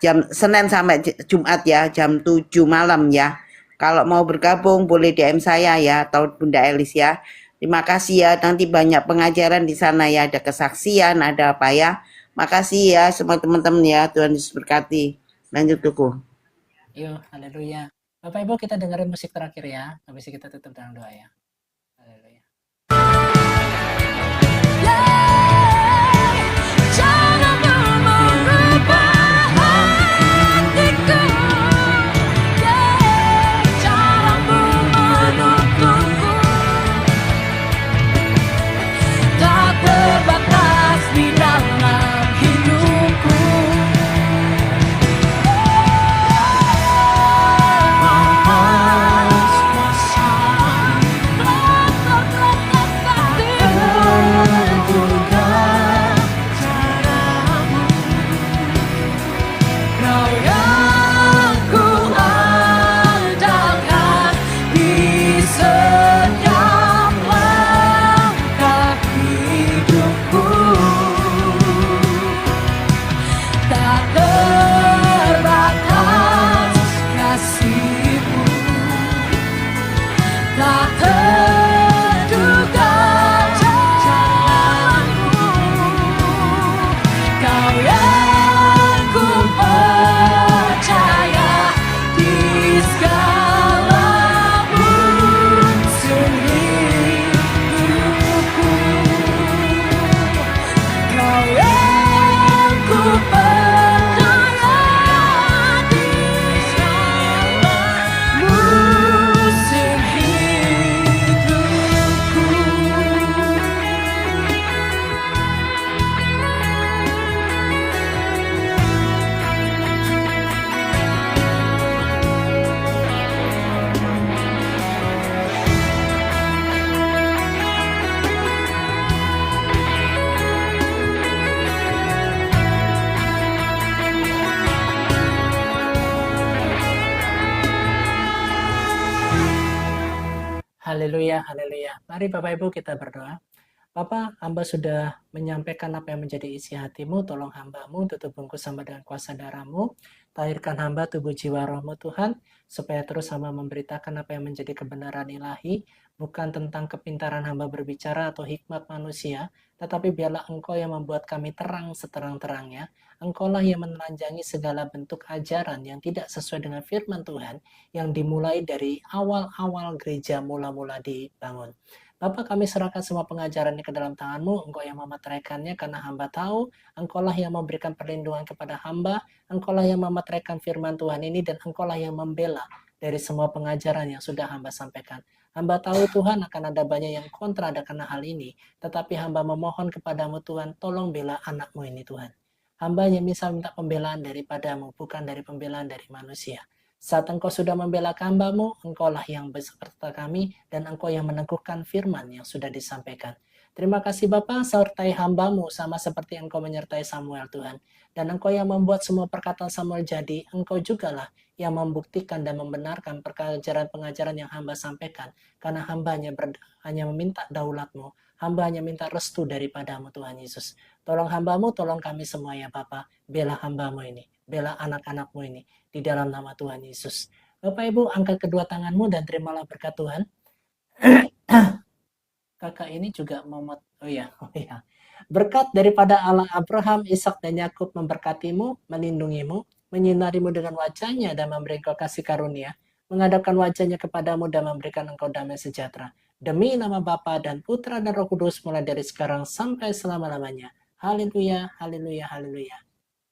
jam Senin sampai Jumat ya, jam 7 malam ya. Kalau mau bergabung boleh DM saya ya atau Bunda Elis ya. Terima kasih ya, nanti banyak pengajaran di sana ya, ada kesaksian, ada apa ya. Makasih ya semua teman-teman ya, Tuhan Yesus berkati. Lanjut Koko. Yuk, haleluya. Bapak Ibu kita dengerin musik terakhir ya, habis itu kita tutup dalam doa ya. Haleluya. Haleluya, haleluya. Mari Bapak Ibu kita berdoa. Bapa, hamba sudah menyampaikan apa yang menjadi isi hatimu, tolong hambamu tutup bungkus hamba dengan kuasa darahmu, tahirkan hamba tubuh jiwa rohmu Tuhan, supaya terus hamba memberitakan apa yang menjadi kebenaran ilahi, bukan tentang kepintaran hamba berbicara atau hikmat manusia, tetapi biarlah Engkau yang membuat kami terang seterang-terangnya, Engkaulah yang menelanjangi segala bentuk ajaran yang tidak sesuai dengan firman Tuhan, yang dimulai dari awal-awal gereja mula-mula dibangun. Bapa, kami serahkan semua pengajaran ini ke dalam tangan-Mu, Engkau yang memeteraikannya karena hamba tahu, Engkaulah yang memberikan perlindungan kepada hamba, Engkaulah yang memeteraikan firman Tuhan ini, dan Engkaulah yang membela dari semua pengajaran yang sudah hamba sampaikan. Hamba tahu Tuhan akan ada banyak yang kontra karena hal ini, tetapi hamba memohon kepadamu Tuhan, tolong bela anak-Mu ini Tuhan. Hamba hanya bisa minta pembelaan daripada-Mu, bukan dari pembelaan dari manusia. Saat Engkau sudah membela hamba-Mu, Engkaulah yang beserta kami, dan Engkau yang meneguhkan firman yang sudah disampaikan. Terima kasih Bapa, sertai hamba-Mu sama seperti Engkau menyertai Samuel Tuhan. Dan Engkau yang membuat semua perkataan Samuel jadi, Engkau jugalah yang membuktikan dan membenarkan pengajaran-pengajaran yang hamba sampaikan. Karena hamba hanya meminta daulat-Mu, hamba hanya minta restu daripada-Mu Tuhan Yesus. Tolong hamba-Mu, tolong kami semua ya Bapa, bela hamba-Mu ini, bela anak-anak-Mu ini, di dalam nama Tuhan Yesus. Bapak Ibu, angkat kedua tanganmu dan terimalah berkat Tuhan. Kakak ini juga mau, oh ya. Berkat daripada Allah Abraham, Ishak dan Yakub memberkatimu, melindungimu, menyinarimu dengan wajahnya dan memberi engkau kasih karunia, menghadapkan wajahnya kepadamu dan memberikan engkau damai sejahtera. Demi nama Bapa dan Putra dan Roh Kudus, mulai dari sekarang sampai selama-lamanya. Haleluya, haleluya, haleluya.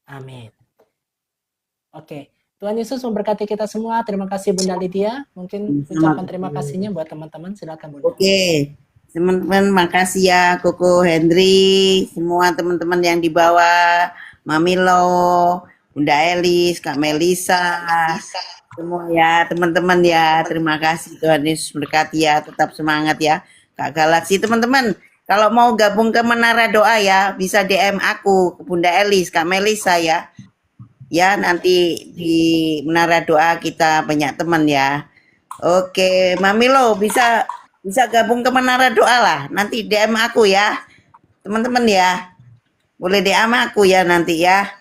Amin. Oke. Tuhan Yesus memberkati kita semua. Terima kasih Bunda Lydia. Mungkin ucapan terima kasihnya buat teman-teman. Silakan Bunda. Oke, teman-teman makasih ya Koko Henry, semua teman-teman yang di bawah, Mamilo, Bunda Elis, Kak Melisa, semua ya teman-teman ya. Terima kasih, Tuhan Yesus berkati ya, tetap semangat ya Kak Galaksi. Teman-teman, kalau mau gabung ke Menara Doa ya, bisa DM aku, Bunda Elis, Kak Melisa ya. Ya, nanti di Menara Doa kita banyak teman ya. Oke, Mamilo bisa gabung ke Menara Doa lah. Nanti DM aku ya. Teman-teman ya. Boleh DM aku ya nanti ya.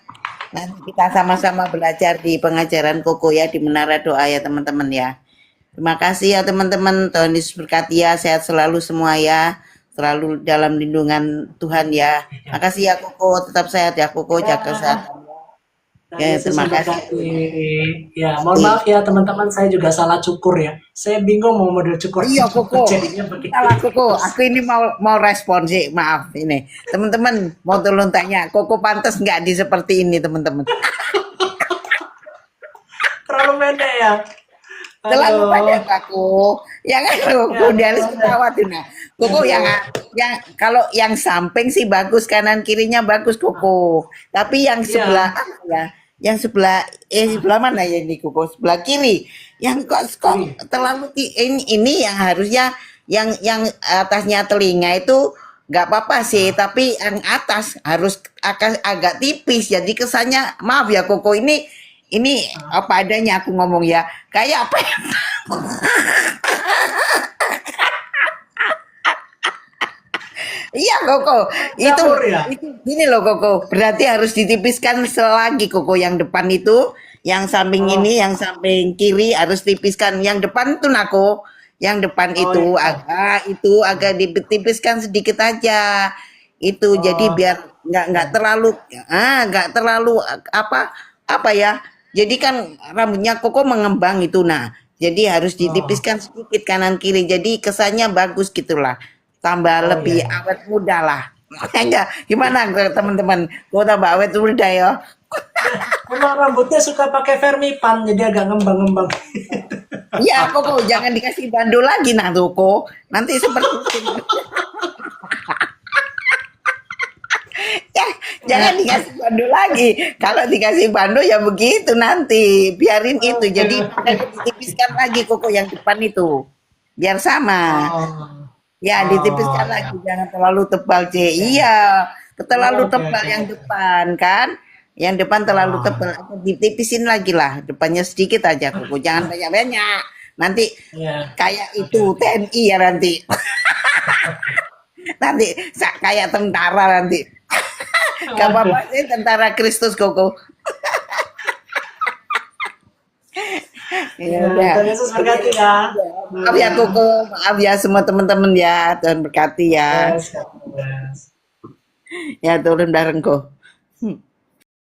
Nanti kita sama-sama belajar di pengajaran Koko ya di Menara Doa ya teman-teman ya. Terima kasih ya teman-teman. Tuhan Yesus berkati ya. Sehat selalu semua ya. Selalu dalam lindungan Tuhan ya. Makasih ya Koko. Tetap sehat ya Koko. Jaga kesehatan. Ya, terima kasih. Ya, mohon maaf ya teman-teman, saya juga salah cukur ya. Saya bingung mau model cukur. Iya Koko. Jadinya begitu. Salah Koko. Aku ini mau respon sih. Maaf ini. Teman-teman mau tolong tanya. Koko pantas nggak di seperti ini teman-teman? Terlalu pendek ya. Terlalu Aduh. banyak aku. Ya kan Koko dia harus ketawa tuh nah. Koko yang kalau yang samping sih bagus, kanan kirinya bagus Koko. Tapi yang sebelah apa ya? Yang sebelah mana ya ini Koko? Sebelah kiri. Yang kok terlalu ini yang harusnya yang atasnya telinga itu nggak apa-apa sih, tapi yang atas harus agak tipis. Jadi kesannya maaf ya Koko ini apa adanya aku ngomong ya. Kayak apa ya? Iya Koko, itu gini loh Koko, berarti harus ditipiskan selagi Koko yang depan itu, yang samping ini, yang samping kiri harus tipiskan, yang depan itu Nako, yang depan itu agak ditipiskan sedikit aja, itu jadi biar nggak terlalu apa ya, jadi kan rambutnya Koko mengembang itu nah, jadi harus ditipiskan sedikit kanan kiri, jadi kesannya bagus gitulah. Tambah lebih awet muda lah. Makanya gimana teman-teman? Gue tambah awet muda ya. Memang rambutnya suka pakai vermipan, jadi agak ngembang-ngembang. Iya, Koko jangan dikasih bando lagi nah Koko. Nanti seperti itu. Ya, jangan dikasih bando lagi. Kalau dikasih bando ya begitu nanti. Biarin itu. Jadi ditipiskan lagi Koko yang depan itu. Biar sama. Ya, ditipiskan lagi, jangan terlalu tebal, C. Iya, terlalu tebal yang depan, kan? Yang depan terlalu tebal, ditipisin lagi lah, depannya sedikit aja, Koko. Jangan banyak-banyak. Nanti Iya. kayak itu TNI ya nanti. Nanti kayak tentara nanti. Gak apa-apa sih tentara Kristus Koko. Ya udah. Tuhan Yesus berkati ya. Maaf ya Koko, maaf ya semua teman-teman ya. Tuhan berkati ya. Yes, God bless. Ya turun bareng kok.